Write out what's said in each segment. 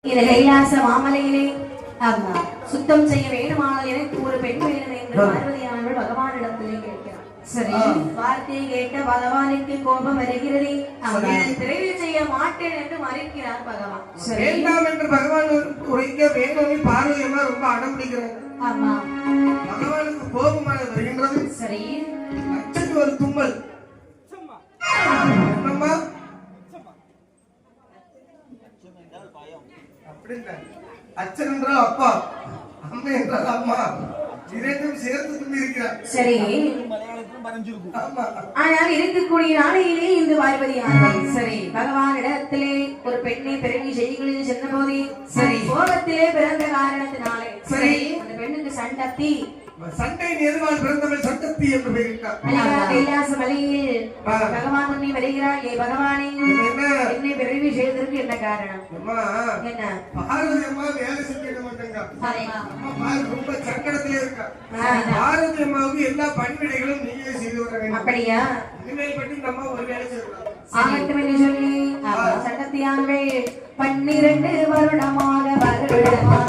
இந்த கைலாச மாமலையிலே சுத்தம் செய்ய வேணுமானால் எனக்கு ஒரு பெண் வேணும் என்று பார்வதியானவள் பகவானிடத்திலே கேட்கிறார். சரி, வார்த்தையை கேட்ட பகவானுக்கு கோபம் வருகிறது. விரைவில் செய்ய மாட்டேன் என்று மறுக்கிறார் பகவான். வேண்டாம் என்று பகவான் உரைக்க வேணும். பார்வதியம்மா ரொம்ப அடம் பிடிக்கிறார். ஆமா, பகவானுக்கு கோபமானது வருகின்றது. சரி, அச்சத்து ஒரு தும்மல். அச்சன் என்றால் அப்பா, அம்மா என்றால் அம்மா, இரண்டும் சேர்த்து தும்பியிருக்கிறார். சரி, ஆனால் இருக்கக்கூடிய நாளையிலே இந்த பார்வதியானவள் சரி பகவானிடத்திலே ஒரு பெண்ணை பிறவி செய்களில் சென்ற போதே சரி கோபத்திலே பிறந்த காரணத்தினாலே சரி அந்த பெண்ணுக்கு சண்டத்தி சண்டையின் எதிர்வால் பிறந்தவள் சண்டத்தி என்று பெயரிட்டார். கைலாச மலையில் பகவான் உன்னை வருகிறாள். ஏ பகவானே, என்னை பிறவி செய்வதற்கு என்ன காரணம்? என்ன பார்வதி அம்மா வேலை செய்ய மாட்டேங்க. ரொம்ப சங்கடத்திலே இருக்கா. பார்வதி அம்மாவுக்கு எல்லா பணிவிடைகளும் நீயே செய்து வர வேண்டும். அப்படியா? இனிமேல் பற்றி இந்த அம்மா ஒரு வேலை செய்யலாம். ஆகட்டும் என்று சொல்லி சண்டத்தியானவே 12 வருடமாக வருடமாக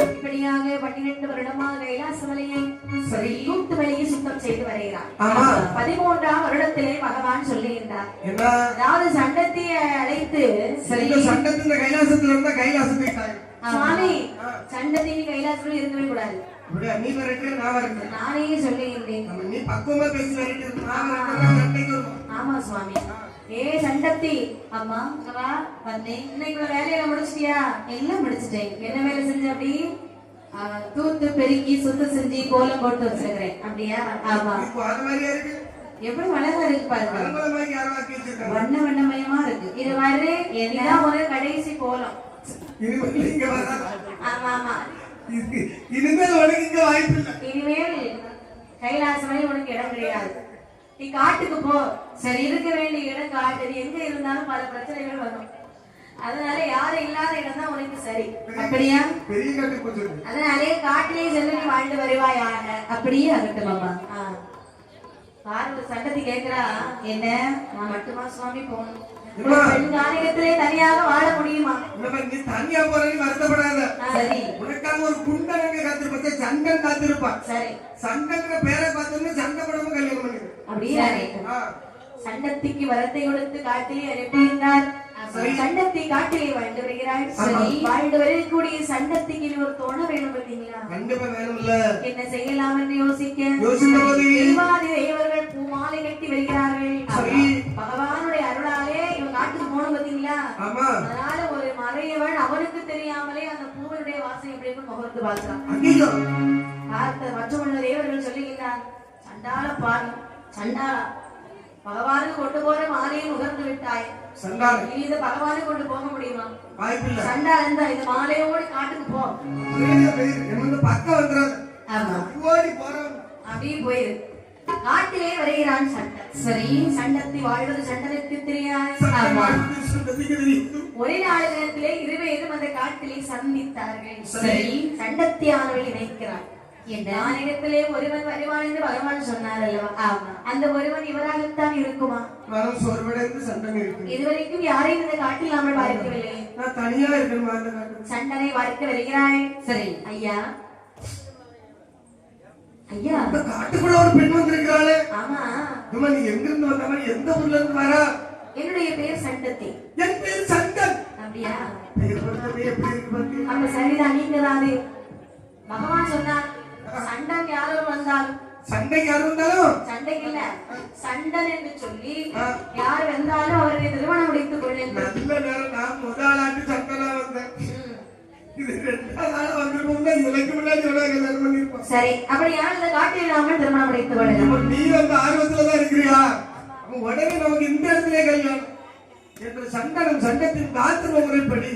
இப்படியாக 12 வருடமாக கைலாசமலையை கூட்டுமலையை சுத்தம் செய்து வருகிறார். 13ஆம் வருடத்திலே பகவான் சொல்லியிருந்தார், அதாவது சண்டத்தியை அழைத்து சண்டத்தின் கைலாசத்தில் இருந்தா கைலாசத்தை சுவாமி சண்டத்தி கைலாசத்தில் இருக்கவே கூடாது. நீ வரட்டு, நான் வரட்டு, நானே சொல்லியிருந்தேன். நீ பக்குவமா பேசி வரட்டு. ஆமா சுவாமி. ஏ சண்டத்தி அம்மா வா வந்தேன். இன்னைக்கு வேலையில முடிச்சிட்டியா? எல்லாம் முடிச்சிட்டேன். என்ன வேலை செஞ்ச? அப்படி தூத்து பெருக்கி சுத்தம் செஞ்சு கோலம் போட்டு வச்சிருக்கிறேன். அப்படியா? ஆமா. எப்படி அழகா இருக்கு பாருங்க, வண்ண வண்ணமயமா இருக்கு. இது மாதிரி இதுதான் ஒரு கடைசி கோலம். ஆமா ஆமா, இனிமேல் கைலாசமலை உனக்கு இடம் கிடையாது. நீ காட்டுக்கு போ. சரி, இருக்க வேண்டிய இடம் காட்டு. எங்க இருந்தாலும் பல பிரச்சனைகள் வரும். அதனால யாரும் இல்லாத இடம் தான் உனக்கு சரி. அப்படியா? அதனாலே காட்டிலே சென்று நீ வாழ்ந்து வருவாயாக. அப்படியே ஆகட்டும் அம்மா. பார்வதி சண்டத்தி கேட்கிறா, என்ன நான் மட்டுமா சுவாமி போகணும்? காரியத்திலே தனியாக வாழ முடியுமா? நீ தனியா போறேன்னு வருத்தப்படாத. சரி, உனக்காக ஒரு குண்டனங்க காத்திருப்பா, சண்டன் காத்திருப்பான். சரி, சண்டங்கிற பேரை பார்த்தோம்னா சண்டப்படமா கல்யாணம் பண்ணிடு. அப்படியே சண்டத்திக்கு வரத்தை கொடுத்து காட்டிலே அனுப்பியிருந்தார். சண்டத்தை காட்டிலே வாழ்ந்து வருகிறாள். வாழ்ந்து வரக்கூடிய சண்டத்திக்கு ஒரு தோண வேணும். பார்த்தீங்களா? கண்டிப்பா வேணும்ல. என்ன செய்யலாம் என்று யோசிக்க தேவர்கள் பூமாலை கட்டி வருகிறார்கள். பகவானுடைய அருளாலே இவன் காட்டுக்கு போகணும். பார்த்தீங்களா? அதனால ஒரு மறையவன் அவனுக்கு தெரியாமலே அந்த பூவனுடைய வாசனை எப்படி முகர்ந்து பார்க்கிறான். பார்த்த மற்றொன்று தேவர்கள் சொல்லுகிறார், சண்டால பாரு சண்டாளா, பகவானுக்கு கொண்டு போற மாலையை உகர்ந்து விட்டாய். இனி இந்த பகவானுக்கு கொண்டு போக முடியுமா? சண்டா இருந்தா இந்த மாலையோடு காட்டுக்கு போ. அப்படியே போயிரு. காட்டிலே வருகிறான் சண்டன். சரி, சண்டத்தை வாழ்வது சண்டனுக்கு தெரியாது. ஒரே நாள் நேரத்திலே 2 பேரும் அந்த காட்டிலே சந்தித்தார்கள். சரி, சண்டத்தியானவள் நினைக்கிறார், இடத்திலே ஒருவன் வருவான் என்று பகவான் சொன்னார் அல்லவா? அந்த ஒருவன் இவராகத்தான் இருக்குமா? இதுவரைக்கும் யாரையும் இந்த காட்டில் நாமல் பார்க்கவில்லை. சண்டனை பார்க்க வருகிறாய். சரி ஐயா, ஐயா இந்த காட்டுக்குள்ள ஒரு பெண் வந்திருக்கிறாளே. ஆமா. அம்மா நீ எங்க இருந்து வந்தவ? எந்த ஊர்ல இருந்து வரா? என்னுடைய பேர் சண்டத்தி. என் பேர் சண்டன். அப்படியா? பேர் எப்படி இருக்கு பாரு. அப்ப சரிதான், நீங்க தான் அது. பகவான் சொன்னார் சண்டன் யாரோ வந்தால் சண்டை யார் வந்தாலும் சண்டைக்கு இல்ல சண்டன் என்று சொல்லி யார் வந்தாலும் அவருடைய திருமணம் முடித்துக் கொள்ளுங்கள். நல்ல நேரம் நான் முதலாண்டு சண்டனா வந்தேன். இது ரெண்டாவது ஆளா வந்திருக்கோம்னா எனக்கு முன்னாடி எவ்வளவு கல்யாணம் பண்ணிருப்போம். சரி, அப்படி யார் இந்த காட்டிடாமல் திருமணம் முடித்துக் கொள்ளுங்கள். நீ அந்த ஆர்வத்துலதான் இருக்கிறியா? உடனே நமக்கு இந்த இடத்திலே கல்யாணம் என்று சண்டனம் சண்டத்தின் காத்திருவ முறைப்படி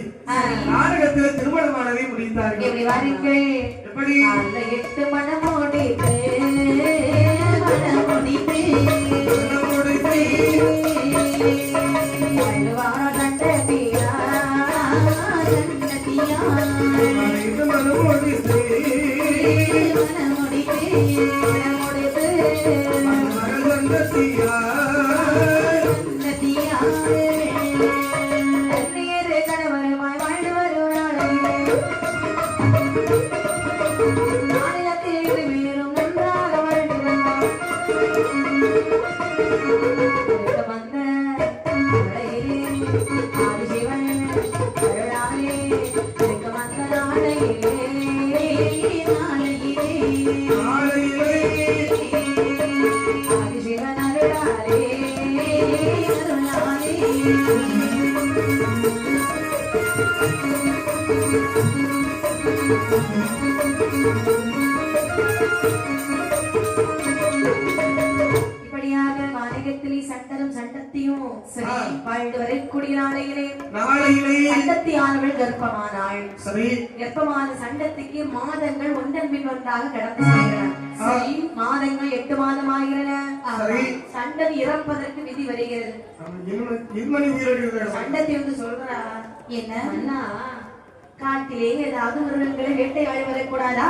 நாடகத்தில் திருமணமானதை முடித்தார்கள். எப்படி வாருங்கள்? எப்படி? அந்த 8 மணமோடி கணவருமாய் வாழ்ந்து வருவாள். மாநிலத்தில் மேலும் நன்றாக வாழ்ந்து வந்தார். வந்த ஆதிசிவன் அருளாலே வந்த நாளையிலே ஆதிசிவன் அருளாலே இப்படியாக மாநிலத்திலே சண்டனும் சண்டத்தையும் சரி வாழ்ந்து வரக்கூடிய நாளையிலே சண்டத்தி ஆனவள் கர்ப்பமானாள். கர்ப்பமான சண்டத்திற்கு மாதங்கள் ஒன்றன் பின் ஒன்றாக கடந்து செல்கின்றன. சரி, மாதங்கள் 8 மாதம் ஆகிறன. சண்டன் இறப்பதற்கு விதி வருகிறது. சண்டத்தை வந்து சொல்றா என்ன அண்ணா, காட்டிலே ஏதாவது மிருகங்களை வேட்டையாடி வரக்கூடாதா?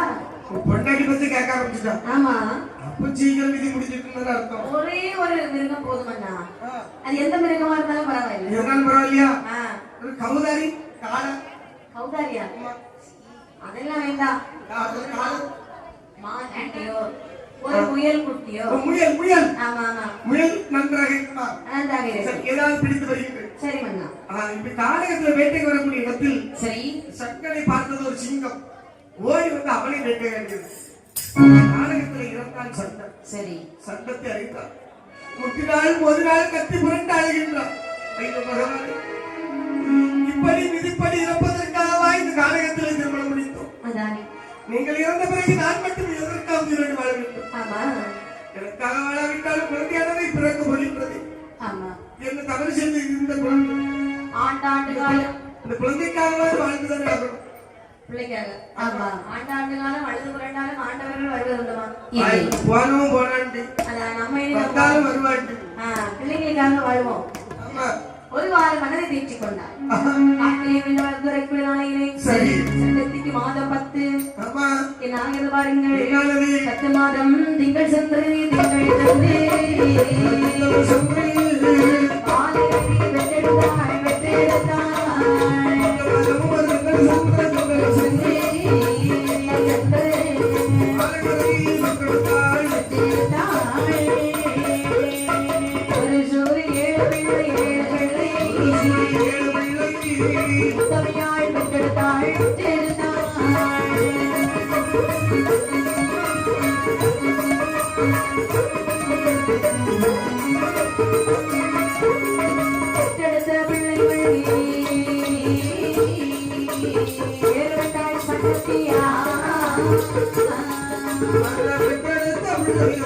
பொண்டாட்டி பத்தி கேட்க ஆரம்பிச்சுட்டான். ஆமா, அப்ப சீக்கிரம் விதி முடிஞ்சிட்டு அர்த்தம். ஒரே ஒரு மிருகம் போதும் அண்ணா. அது எந்த மிருகமா இருந்தாலும் பரவாயில்லை. எதனாலும் பரவாயில்லையா? கௌதாரி கௌதாரியா? அதெல்லாம் வேண்டாம். மாட்டியோ ஒரு முயல் குட்டியோ? முயல். ஆமா ஆமா, முயல் நன்றாக இருக்குமா? நன்றாக இருக்கு. ஏதாவது பிடித்து வருகிறது. சரி மன்னா. இப்ப கானகத்துல வேட்டைக்கு வரக்கூடிய இடத்தில் சரி சக்கனை பார்த்தது ஒரு சிங்கம். ஓடி வந்து அவனை வேட்டையாடியது. கானகத்துல இறந்தான் சண்டன். சரி, சண்டத்தை அழித்தான். முட்டினால் ஒரு நாள் கத்தி புரண்டு அழுகின்றான். பகவானே, இப்படி விதிப்படி இறப்பதற்காகவா இந்த கானகத்துல திருமணம் முடித்தோம்? அதானே. நீங்கள் இறந்த பிறகு நான் மட்டும் எதற்காக உயிரோடு வாழ வேண்டும்? ஆமா, எனக்காக வாழாவிட்டாலும் குழந்தையானவை பிறக்க போகின்றது. ஆமா, என்ன தவறு செய்து இந்த குழந்தை ஆண்டாண்டு காலம் இந்த குழந்தைக்காக வாழ்ந்துதான் ஆகணும். பிள்ளைக்காக. ஆமா, ஆண்டாண்டு காலம் அழுது புரண்டாலும் ஆண்டவர்கள் வருவதுமா? போனவும் போனாண்டி, அதான் நம்ம வருவாண்டி. பிள்ளைங்களுக்காக வாழ்வோம். ஆமா, ஒரு வாரம் மனதை தேற்றிக் கொண்டார். சண்டத்திக்கு மாதம் 10. என்ன ஆகிறது பாருங்கள். 10 மாதம் திங்கள் சென்று திங்கள் தந்து ஒரு சூரிய 7 பிள்ளை உத்தமையாள் பெற்றெடுத்தாள் பெற்றெடுத்த பிள்ளைகள் ஏற்பட்டாள் சண்டத்தியா. நல்ல குழந்தைகளை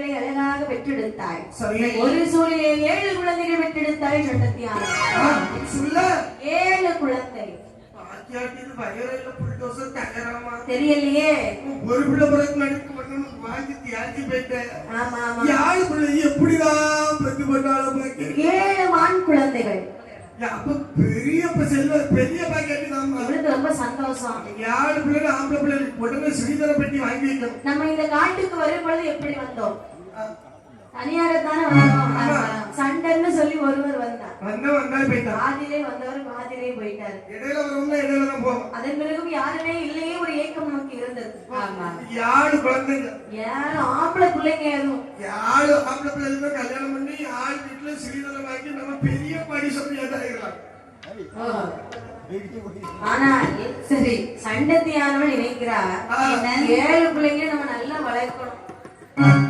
குழந்தைகளை அழகாக பெற்றெடுத்தாள். சரி. ஒரு சூழிலே 7 குழந்தைகள் பெற்றெடுத்தாள் சண்டத்தியார். 7 குழந்தை. தெரியலையே. ஒரு பிள்ளை பிறகு நடுக்கு பண்ணணும் வாங்கி தியாகி போயிட்டேன். ஆமா ஆமா. யாரு பிள்ளை எப்படிதான் பெற்று பண்ணாலும் 7 ஆண் குழந்தைகள். அப்ப பெரிய பெரிய பாக்கெட் தான். இவளுக்கு ரொம்ப சந்தோஷம். 7 பிள்ளை ஆம்பளை பிள்ளை உடனே ஸ்ரீதர பெட்டி வாங்கி வைக்கணும். நம்ம இந்த காட்டுக்கு வரும் பொழுது எப்படி வந்தோம்? தனியாரத்தானே வந்தோம். சண்டைன்னு சொல்லி ஒருவர் வந்தார். வந்தாலே போயிட்டார். பாதியிலே வந்தவர் பாதியிலே போயிட்டார். இடையில வரவங்க இடையில தான் போவோம். அதன் பிறகும் யாருமே இல்லையே ஒரு ஏக்கம் நமக்கு இருந்தது. ஆமா. 7 குழந்தைங்க. 7 ஆம்பளை பிள்ளைங்க எதுவும். 7 ஆம்பளை பிள்ளைங்க கல்யாணம் பண்ணி 7 வீட்டுல ஸ்ரீதர வாங்கி நம்ம பெரிய படி சொல்லி ஏதாயிரலாம். ஆனா சரி சண்டத்தியானவன் நினைக்கிறார் 7 பிள்ளைங்க நம்ம நல்லா வளர்க்கணும்.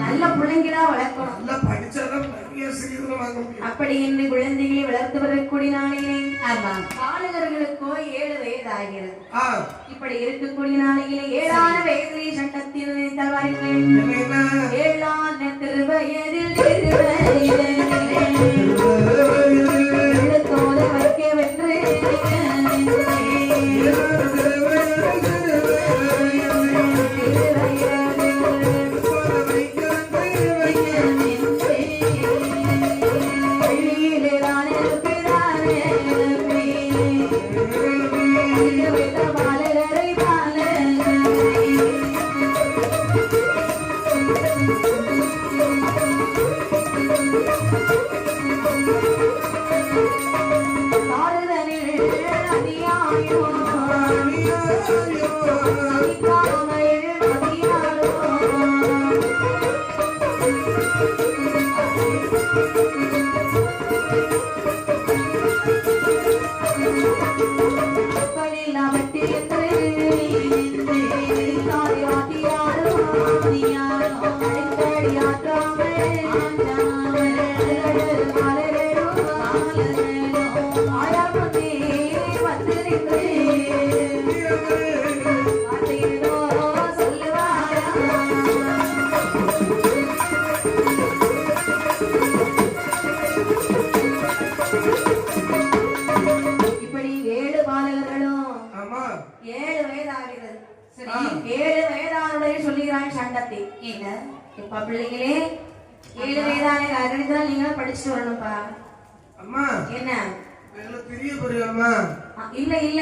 நல்ல பிள்ளைங்களா வளர்க்கணும். நல்லா படிச்சாதான் நிறைய ஸ்ரீதரம் வாங்க முடியும். அப்படி என்று குழந்தைகளை வளர்த்து வரக்கூடிய நாளிலே பாலகர்களுக்கோ 7 வயது ஆகிறது. இப்படி இருக்கக்கூடிய நாளிலே 7ஆன வயதிலே சண்டத்தில் நினைத்தவார்கள் 7ஆன திருவயதில் தோத வைக்க வென்று பிள்ளைங்களே 7 வயதான அறிவித்தா நீங்க படிச்சுட்டு வரணும்பா. அம்மா என்ன பெரிய புரியம்மா? இல்ல இல்ல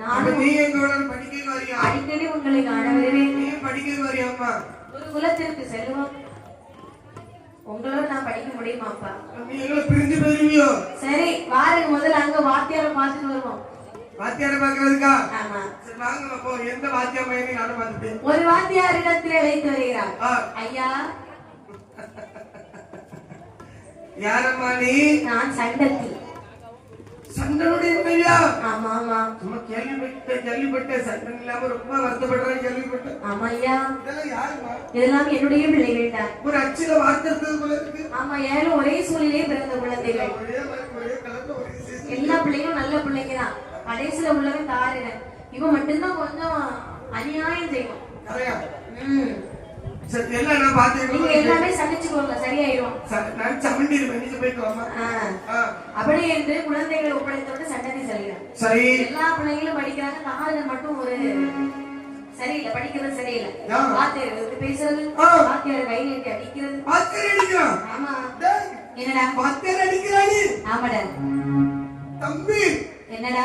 நானும் நீ எங்களோட படிக்க வரியா? அடிக்கடி உங்களை காண வருவேன். நீ படிக்க வரியாம்மா? ஒரு குலத்திற்கு செல்வம் உங்களோட நான் படிக்க முடியுமாப்பா? நீ எங்களை பிரிஞ்சு போயிருவியோ? சரி வாருங்க முதல்ல அங்க வாத்தியாரை பார்த்துட்டு வருவோம். வாத்தியாரை பார்க்கறதுக்கா? ஆமா. சரி வாங்க அப்போ எந்த வாத்தியார் பையனை நானும் பார்த்துட்டேன். ஒரு வாத்தியார் இடத்துல அழைத்து வருகிறார். ஐயா யாரம்மா நீ? நான் சண்டத்தி. சண்டனுடைய மனைவியா? ஆமா ஆமா. சும்மா கேள்விப்பட்டேன் சண்டன் இல்லாம ரொம்ப வருத்தப்படுறான்னு கேள்விப்பட்டேன். ஆமா ஐயா. இதெல்லாம் யாருமா? இதெல்லாம் என்னுடைய பிள்ளைகள் தான். ஒரு அச்சில வார்த்தை இருக்கிறது போல இருக்கு. ஆமா 7 ஒரே சூழ்நிலையே பிறந்த குழந்தைகள். ஒரே கலர்ல ஒரே எல்லா பிள்ளைகளும் நல்ல பிள்ளைங்க தான். கடைசியில உள்ளவன் தாரின இவன் மட்டும்தான் கொஞ்சம் அநியாயம் செய்யும். சரி எல்லாம் நான் பாத்தேன். நீங்க எல்லாமே சமைச்சுக்கோங்க சரியாயிரும். நான் சமண்டிருவேன் நீங்க போயிட்டு வாமா. அப்படி என்று குழந்தைகளை ஒப்படைத்தோடு சண்டனை செல்கிறார். சரி எல்லா பிள்ளைங்களும் படிக்கிறாங்க. காதல் மட்டும் ஒரு சரியில்லை, படிக்கிறது சரியில்லை. வாத்தியார் பேசுறது வாத்தியார் கை நீட்டி அடிக்கிறது. வாத்தியார் அடிக்கிறான்? ஆமா. என்னடா வாத்தியார் அடிக்கிறானே? ஆமாடா தம்பி. என்னடா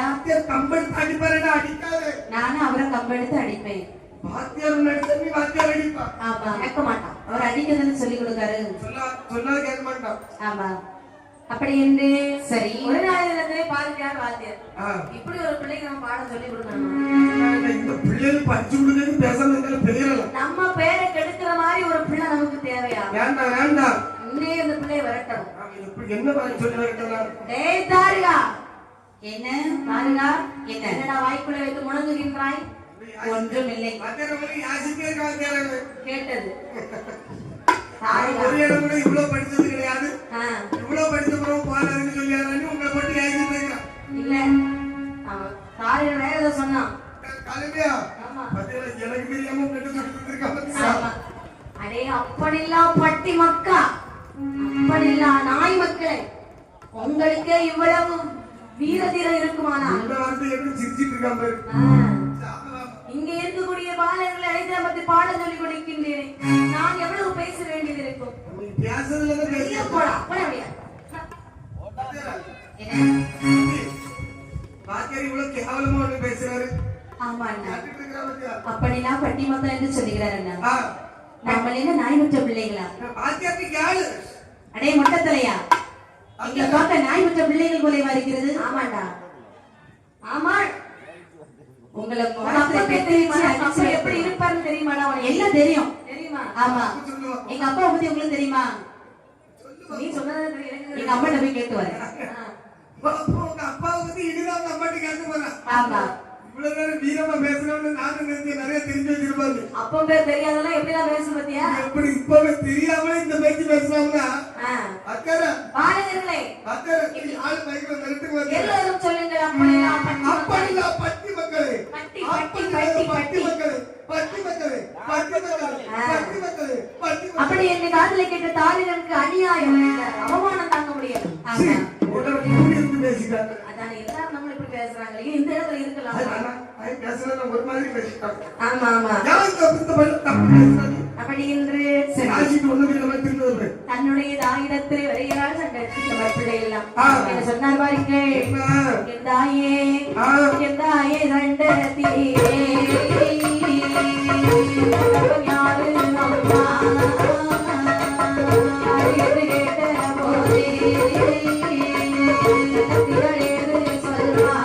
கம்பெடுத்து அடிப்பாரடா? அடிக்காதே. நானும் அவரை கம்பெடுத்து அடிப்பேன். வாத்தியார் நடிச்சா நீ வாத்தியார் அடிப்பா? ஆமா. கேட்க மாட்டான். அவர் அடிக்கிறதுன்னு சொல்லி கொடுக்காரு. சொன்னா கேட்க மாட்டான். ஆமா. அப்படி என்று சரி ஒரு நாளிலே பாருங்க வாத்தியார் இப்படி ஒரு பிள்ளைக்கு நம்ம பாடம் சொல்லி கொடுக்கணும். இந்த பிள்ளைகள் படிச்சு கொடுக்கிறது பேசணுங்கிற பெரியல நம்ம பேரை கெடுக்கிற மாதிரி ஒரு பிள்ளை நமக்கு தேவையா? வேண்டாம் வேண்டாம். இங்கே இந்த பிள்ளையை வரட்டும். என்ன பாடம் சொல்லி வரட்டும்? டேய் தாரிகா. என்ன தாரிகா? என்னடா வாய்க்குள்ள வைத்து முழங்குகின்றாய்? ஒன்றுமில்லை. கேட்டது இவ்வளவு படிச்சது கிடையாது. இவ்வளவு படிச்ச பிறகு போறாருன்னு சொல்லியாரு உங்களை போட்டு இல்ல தாரிகா வேற ஏதோ சொன்னான். எனக்கு தெரியாம அடே அப்படிலாம் பட்டி பட்டி மக்கா அப்படிலாம் நாய் மக்களே, உங்களுக்கு இவ்வளவு வீரதீரம் இருக்குமானா இங்க இருக்கக்கூடிய பாலர்களை அழைத்து நமக்கு பாடம் சொல்லிக் கொடுக்கின்றேன். நான் எவ்வளவு பேச வேண்டியது இருக்கும்? போடா போட முடியாது. அப்படின்னா பட்டி மக்கள் என்று சொல்லுகிறார் அண்ணா. நம்ம என்ன நாய்முற்ற பிள்ளைகளா? அடே மொட்டத்தலையா, இங்க பார்க்க நாய்முற்ற பிள்ளைகள் போல இருக்கிறது. ஆமாண்டா, ஆமா. உங்களை எப்படி இருப்பாருன்னு தெரியுமாடா? உனக்கு எல்லாம் தெரியும் தெரியுமா? ஆமா. எங்க அப்பா பத்தி உங்களுக்கு தெரியுமா? நீ சொன்னது எங்க அம்மா போய் கேட்டு வரேன். அப்பாவை பத்தி இனிதான் அம்மாட்ட கேட்டு போறேன். ஆமா, இவ்வளவு நேரம் வீரமா பேசணும்னு நானும் நிறைய தெரிஞ்சு வச்சிருப்பாரு. அப்போ பேர் தெரியாதெல்லாம் எப்படிதான் பேச பத்தியா? எப்படி இப்பவே தெரியாம இந்த பேச்சு பேசலாம்னா அக்கறை பாருங்களே, அக்கறை ஆளு பைக்ல நிறுத்துக்கு வந்து எல்லாரும் சொல்லுங்க. அப்படியா பட்டி மக்களே, பட்டி மக்களே, பட்டி மக்களே, அப்படி என்ன காதலை கேட்ட தாலிகளுக்கு அநியாயம், அவமானம் தாங்க முடியாது. அதான் எல்லாரும் நம்ம இப்படி பேசுறாங்க. இந்த இடத்துல இருக்கலாம். ஒரு மாதிரி பேசிட்டாங்க. ஆமா ஆமா. அப்படி என்று தன்னுடைய தாயிடத்தில் வருகிறார் பிள்ளை எல்லாம் என்ன சொன்னார் பாருங்கள். என் தாயே சண்டத்தியே யாரு அம்மா யாரு கேட்ட போதே சொல்வா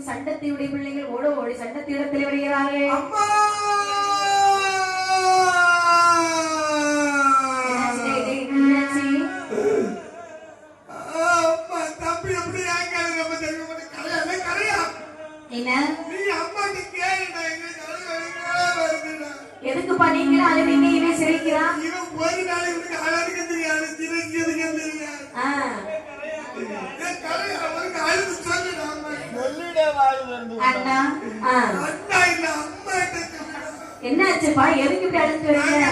சண்டத்தினுடைய பிள்ளைகள் ஓட ஓடி சண்டத்திடத்தில் வருகிறார்கள். எதுக்குப்பா நீங்க அழுவீங்க? இவன் சிரிக்கிறான். ஒரு நாளைக்கு அழகு தெரியாது, என்னாச்சுப்பா? எதுக்கு இப்படி அழுத்து வரீங்க?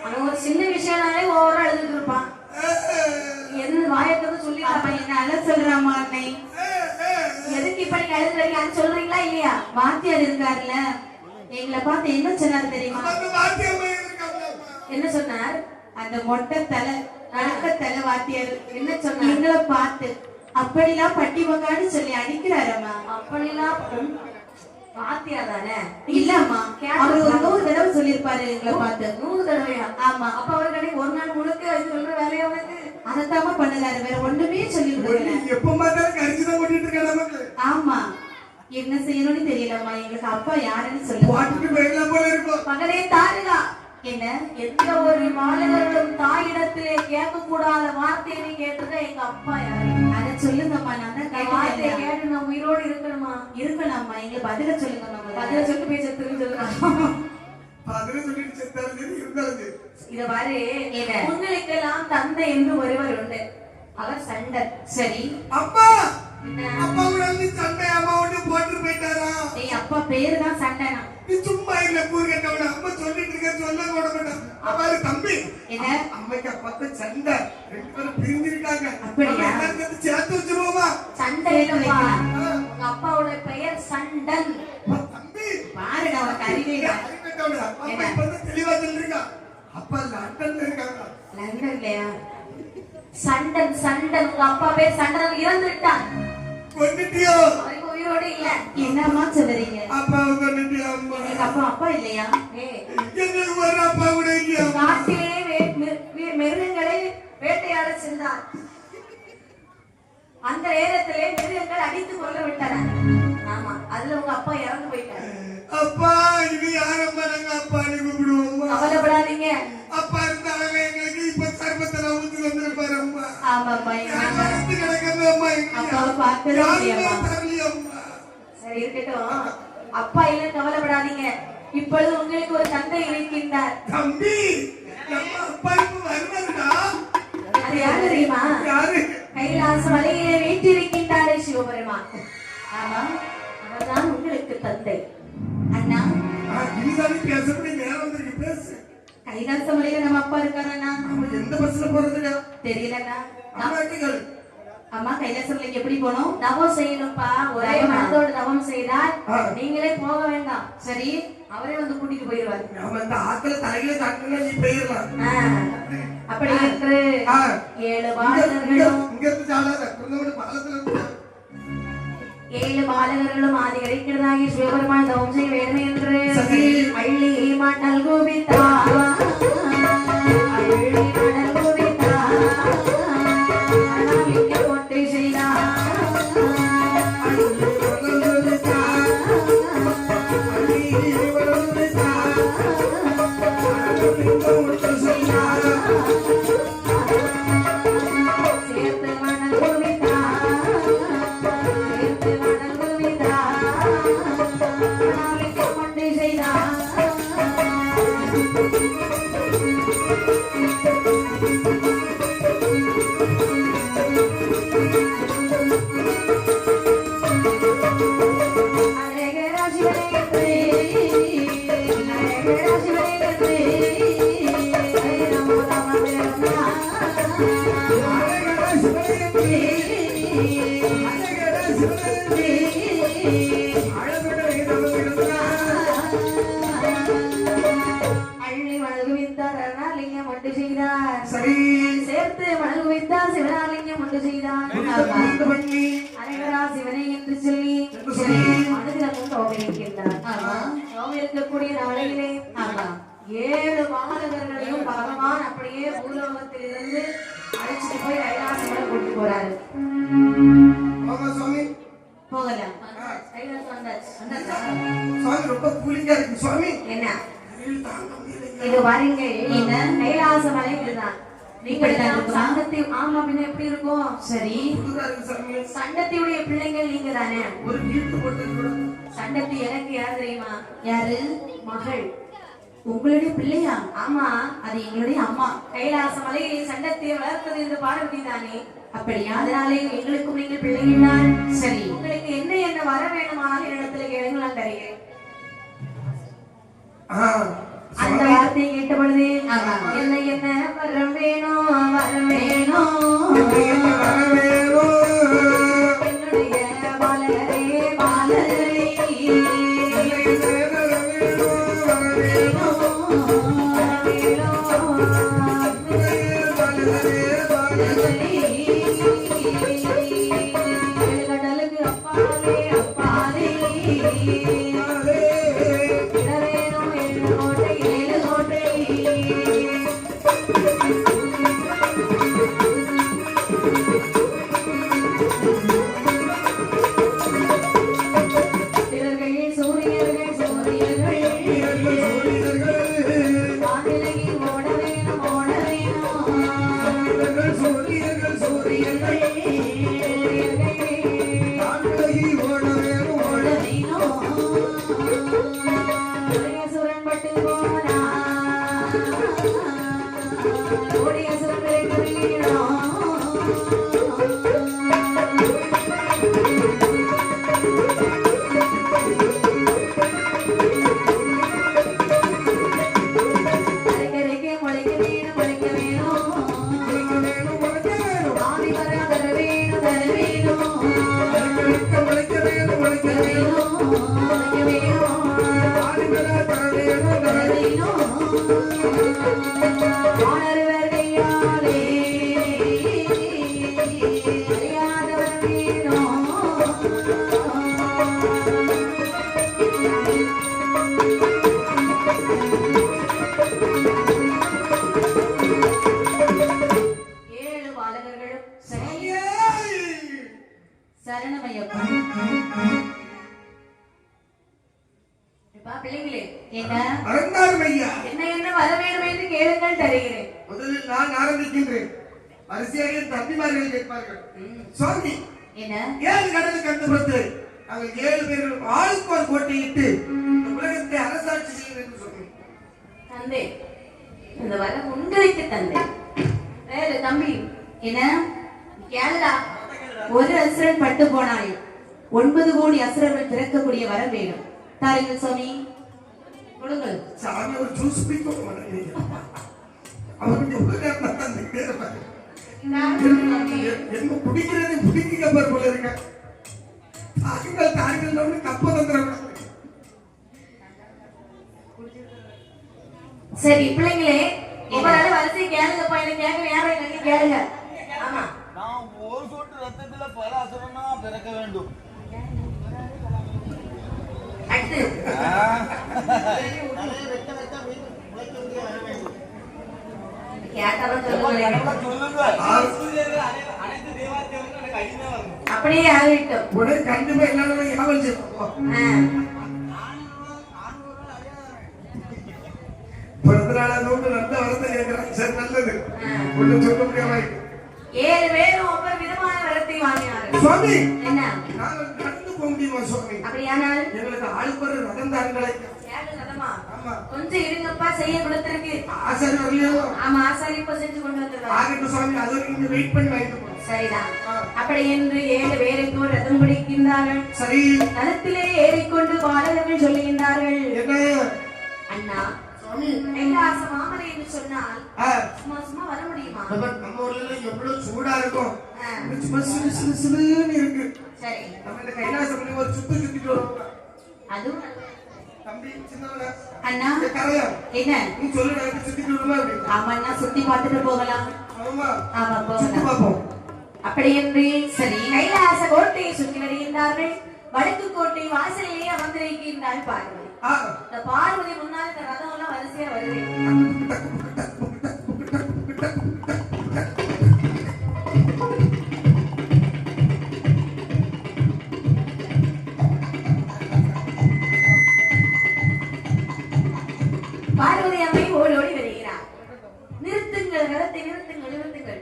அவன் ஒரு சின்ன விஷயம்னாலே ஓவரா அழுதுட்டு இருப்பான். எது வாயக்கதை சொல்லி என்ன அழ சொல்றாமா அன்னை? எதுக்கு இப்ப நீங்க அழுது வரீங்க சொல்றீங்களா இல்லையா? வாத்தியார் இருக்காருல்ல, எங்களை பார்த்து என்ன சொன்னார் தெரியுமா? என்ன சொன்னார்? அந்த மொட்டை தலை தலை வாத்தியார் என்ன சொன்னார்? எங்களை பார்த்து அப்படிலாம் பட்டி மக்கான்னு சொல்லி அடிக்கிறாரம்மா. அப்படிலாம் வாத்தியார் தானே? இல்லம்மா, அவர் ஒரு 100 தடவை சொல்லியிருப்பாரு எங்களை பார்த்து. 100 தடவையா? ஆமா. அப்ப அவர்களை ஒரு நாள் முழுக்க சொல்ற வேலையா வந்து அதத்தாம பண்ணுறாரு, வேற ஒண்ணுமே சொல்லி கொடுக்கல. ஆமா, என்ன செய்யணும்னு தெரியலம்மா. எங்களுக்கு அப்பா யாருன்னு சொல்லி மகனே தாருகா. என்ன எந்த ஒரு மாணவர்களும் தாயிடத்திலே கேட்க கூடாத வார்த்தையை கேட்டது எங்க அப்பா யாரு? அதை சொல்லுங்கம்மா. நான் தான் வார்த்தையை கேட்டு நான் உயிரோடு இருக்கணுமா? இருக்கலாம்மா. எங்களுக்கு பதில சொல்லுங்கம்மா. பதில சொல்லி போய் செத்துன்னு சொல்லுங்க. இத பாரு, உங்களுக்கெல்லாம் தந்தை என்று ஒருவர் உண்டு, அவர் சண்டர். சரி அப்பா, அப்பா சண்டை அம்மாவோட போட்டு போயிட்டாரா? அப்பா பேரு தான் சண்டைனா நீ சும்மா இல்ல கூறு கேட்டவன அம்மா சொல்லிட்டு இருக்க சொல்ல கூட மாட்டான். அவரு தம்பி என்ன அம்மைக்கு அப்பாக்கு சண்டை, 2 பேரும் பிரிஞ்சிருக்காங்க. அப்படியா? சேர்த்து வச்சிருவோமா? சண்டை இல்லப்பா, உங்க அப்பாவோட பெயர் சண்டன். தம்பி பாருடா உனக்கு அறிவே இல்ல. அப்பா இப்ப வந்து தெளிவா சொல்றீங்க. அப்பா லண்டன்ல இருக்காங்க. லண்டன்லயா? சண்டன் சண்டன் உங்க அப்பா பேர் சண்டன் இறந்து விட்டான். கொன்னுட்டியோ? அவருக்கு உயிரோடு இல்ல. என்னம்மா சொல்றீங்க? அப்பா கொன்னுட்டியா அம்மா? எனக்கு அப்பா இல்லையா? எங்களுக்கு ஒரு அப்பா கூட இல்லையா? காட்டிலே மிருகங்களை வேட்டையாட சென்றார். அந்த நேரத்திலே மிருகங்கள் அடித்து கொள்ள விட்டன. ஆமா, அதுல உங்க அப்பா இறந்து போயிட்டாரு. அப்பா இது யாரம்மா? நாங்க அப்பான்னு கூப்பிடுவோம்மா. கவலைப்படாதீங்க. அப்பா இருந்தாங்க எங்களுக்கு இப்ப சர்பத்துல ஊத்தி வந்திருப்பாரு அம்மா. ஆமாம்மா, கிடக்கிறது அம்மா. அப்பாவை பார்க்கவே முடியாமா? தெரியலையம்மா. சரி இருக்கட்டும், அப்பா இல்ல கவலைப்படாதீங்க. இப்பொழுது உங்களுக்கு ஒரு தந்தை இருக்கின்றார். தம்பி நம்ம அப்பா இப்ப வருவாருடா. அது யாரு தெரியுமா? யாரு? கைலாச மலையிலே வீட்டிருக்கின்றாரே சிவபெருமான். ஆமா, அவர்தான் உங்களுக்கு தந்தை. அண்ணா இதுதான் பேசப்படி நேரம் வந்திருக்கு, பேசு. கைலாச மலையில நம்ம அப்பா இருக்காரண்ணா. எந்த பஸ்ல போறதுடா? தெரியலண்ணா. அம்மாட்டிகள் அம்மா கைலாச மலைக்கு எப்படி போனோம்? தவம் செய்யணும்ப்பா. ஒரே மனதோடு தவம் செய்தால் நீங்களே போக வேண்டாம். சரி, அவரே வந்து கூட்டிட்டு போயிருவாரு. நாம இந்த ஆத்துல தலையில காட்டுனா நீ போயிடலாம். அப்படி என்று 7 பாலகர்களும் இங்க இருந்து சாடாத குந்தோடு பாலத்துல இருந்து 7 பாலகர்களும் ஆதி கிடைக்கிறதாகி சிவபெருமான் தவம் செய்ய வேண்டுமே என்று அள்ளி மணல் கோவிந்தா அள்ளி மணல் கோவிந்தா அனாமிக்க போட்டு செய்தார். சேர்த்து மணல் கோவிந்தா சேர்த்து மணல் கோவிந்தா அனாமிக்க போட்டு செய்தார். அள்ளி மணல் குவித்தார் அருணாலிங்கம் ஒன்று செய்தார். சேர்த்து மணல் குவித்தார் சிவனாலிங்கம் ஒன்று செய்தார். அழகரா சிவனை என்று சொல்லி மனதிலும் தோவை இருக்கின்றார். தோவை இருக்கக்கூடிய நாளையிலே 7 பாலகர்களையும் பகவான் அப்படியே பூலோகத்திலிருந்து அழைச்சிட்டு போய் கைலாசம் கூட்டி போறாரு. போகலாம். கைலாசம் வந்தாச்சு. ரொம்ப கூலிங்கா இருக்கு சுவாமி. என்ன இது பாருங்க, கைலாச மலை இதுதான். சண்டத்தை ஆமா பின்ன எப்படி இருக்கும்? சரி, சண்டத்தியுடைய பிள்ளைங்கள் நீங்க தானே. ஒரு வீட்டு போட்டு சண்டத்தி எனக்கு யார் தெரியுமா? யாரு? மகள். உங்களுடைய பிள்ளையா? ஆமா, அது எங்களுடைய அம்மா. கைலாச மலையை சண்டத்தை வளர்த்தது இந்த பார்வதி தானே. அப்படியா? அதனாலே எங்களுக்கும் நீங்கள் பிள்ளைகள் தான். சரி, உங்களுக்கு என்ன என்ன வர வேணுமானாலும் என்னிடத்துல கேளுங்க, நான் தருகிறேன். அந்த வார்த்தையை கேட்ட பொழுது என்ன என்ன வரம் வேணும் வரம் வேணும் என்னுடைய பாலகரே பாலகரே கடலுக்கு அப்பாலே அப்பாலே வேணும் பிள்ளைங்களே என்ன என்ன வர வேண்டும் என்று கேளுங்கள் தருகிறேன். முதலில் நான் ஆரம்பிக்கின்றேன். வரிசையாக தம்பிமார்கள் கேட்பார்கள். சுவாமி என்ன 7 கடலுக்கு அந்தப்புறத்து நாங்கள் 7 பேரும் ஆளுக்கு ஒரு கோட்டையிட்டு இந்த உலகத்தை அரசாட்சி செய்யும் என்று சொன்னேன். தந்தை இந்த வரம் உங்களுக்கு தந்தை. வேற தம்பி என்ன கேளுடா. ஒரு அசுரன் பட்டு போனாயும் 9 கோடி அசுரர்கள் பிறக்கக்கூடிய வரம் வேணும். தாருங்கள் சுவாமி கொடுங்கள். சாமி ஒரு ஜூஸ் பிடிக்கும் அவருக்கு என்ன குடிக்கிறது குடிக்க போல இருக்க தாக்குங்கள் தாக்குங்கள் கப்ப தந்துடும். சரி பிள்ளைங்களே உங்களால வரிசை கேளுங்கப்பா. என்ன கேட்க யாரும் எனக்கு கேளுங்க. ஆமா நான் ஒரு சொட்டு ரத்தத்துல பல அசுரனா பிறக்க வேண்டும். அடுத்து அப்படியே ஆகிட்டோம். உடனே கண்டிப்பா எல்லாரும் ஞாபகம் செய்வோம். பிறந்தநாளோடு நல்ல வரத்தை கேட்கிறாங்க. சரி நல்லது ஒன்றும் சொல்ல முடியாம 7 பேரும் ஒவ்வொரு விதமான வரத்தை வாங்கினார்கள். சுவாமி என்ன நாங்கள் நடந்து போக முடியுமா சுவாமி? அப்படியானால் எங்களுக்கு ஆளுக்கு ஒரு ரதம் தாருங்களை. கொஞ்சம் இருங்கப்பா செய்ய கொடுத்திருக்கு. ஆசாரி வரலையோ? ஆமா ஆசாரி இப்ப செஞ்சு கொண்டு வந்துருவாங்க. ஆகட்டும் சுவாமி அது வரைக்கும் இங்க வெயிட் பண்ணி வாங்கிட்டு போறோம். சரிதான். அப்படி என்று 7 பேருக்கு ஒரு ரதம் பிடிக்கின்றார்கள். சரி ரதத்திலே ஏறிக்கொண்டு பாடகர்கள் சொல்லுகின்றார்கள். என்ன அண்ணா சுவாமி கைலாச மாமலை என்று சொன்னால் சும்மா சும்மா வர முடியுமா? நம்ம ஊர்ல எவ்வளவு சூடா இருக்கும். சும்மா சிலு சிலு சிலுன்னு இருக்கு. சரி நம்ம இந்த கைலாசம் ஒரு சுத்து சுத்திட்டு வருவோம். அதுவும் தம்பி சின்னவள அண்ணா கரையா என்ன நீ சொல்லு நான் சுத்திட்டு வருமா அப்படி? ஆமா அண்ணா சுத்தி பார்த்துட்டு போகலாம். ஆமா ஆமா சுத்தி போகலாம். பாப்போம். அப்படி என்று சரி கைலாச கோட்டையை சுற்றி வருகின்றார்கள். வடக்கு கோட்டை வாசலிலேயே அமர்ந்திருக்கின்றாள் பார்வதி. இந்த பார்வதி முன்னால் இந்த ரதம் எல்லாம் வரிசையா வருது. பார்வதி அம்மை ஓடி ஓடி வருகிறார். நிறுத்துங்கள் ரதத்தை நிறுத்துங்கள் நிறுத்துங்கள்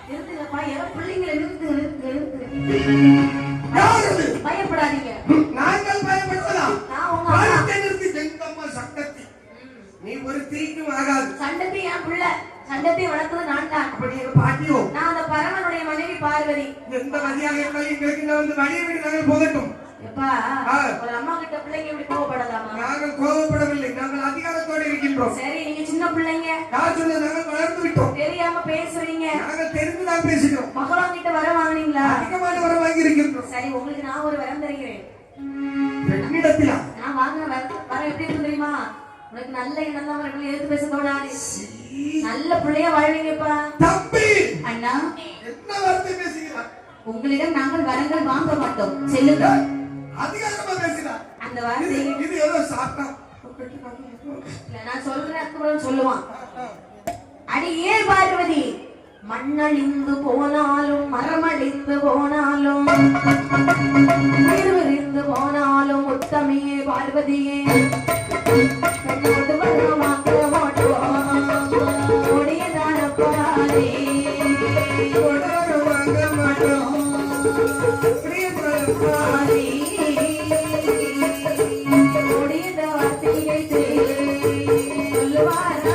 நிறுத்துங்கப்பா. எவன் பிள்ளைங்களை நிறுத்துங்க நிறுத்துங்க நிறுத்துங்க. பயப்படாதீங்க. நாங்கள் பயப்படுவதா? நான் உங்க அம்மா. நிறுத்தி எங்கம்மா சட்டத்தி நீ ஒரு தீக்கும் ஆகாது. சண்டத்தை என் பிள்ளை சண்டத்தை வளர்த்தது நான் தான். அப்படி எங்க பாட்டியோ? நான் அந்த பரமனுடைய மனைவி பார்வதி. எந்த மதியாக இருந்தாலும் எங்களுக்கு நான் வந்து வழியை விட்டு நாங்கள் போகட்டும். எப்பா ஒரு அம்மா கிட்ட பிள்ளைங்க எப்படி கோவப்படலாமா? நாங்கள் கோபப்படவில்லை. நாங்கள் அதிகாரத்தோடு இருக்கின்றோம். சரி நீங்க சின்ன பிள்ளைங்க. யார் சொன்னது? நாங்கள் வளர்ந்து விட்டோம். தெரியாம பேசுறீங்க. நாங்கள் தெரிந்துதான் பேசுகிறோம். மகளம் கிட்ட வர வாங்கினீங்களா? அதிகமான வர வாங்கி இருக்கின்றோம். சரி உங்களுக்கு நான் ஒரு வரம் தருகிறேன். பெண்ணிடத்திலா? நான் வாங்கின வரம் எப்படி இருக்கு தெரியுமா? உனக்கு நல்ல எண்ணம் தான் வரணும். எடுத்து பேச தோணாது. நல்ல பிள்ளையா வாழ்வீங்கப்பா. தம்பி அண்ணா என்ன வார்த்தை பேசுகிறார்? உங்களிடம் நாங்கள் வரங்கள் வாங்க மாட்டோம். செல்லுங்க. அதிகாரமா பேசுறா. அந்த வார்த்தை இது ஏதோ சாப்பிட்டா நான் சொல்றேன் சொல்லுவான். அடியே பார்வதி மண்ணழிந்து போனாலும் மரமழிந்து போனாலும் உயிர்விரிந்து போனாலும் உத்தமையே பார்வதியே மாற்ற மாட்டோம். கொடியதான பாரே வாங்க மாட்டோம். கொடியத வார்த்தையை சொல்லுவாரா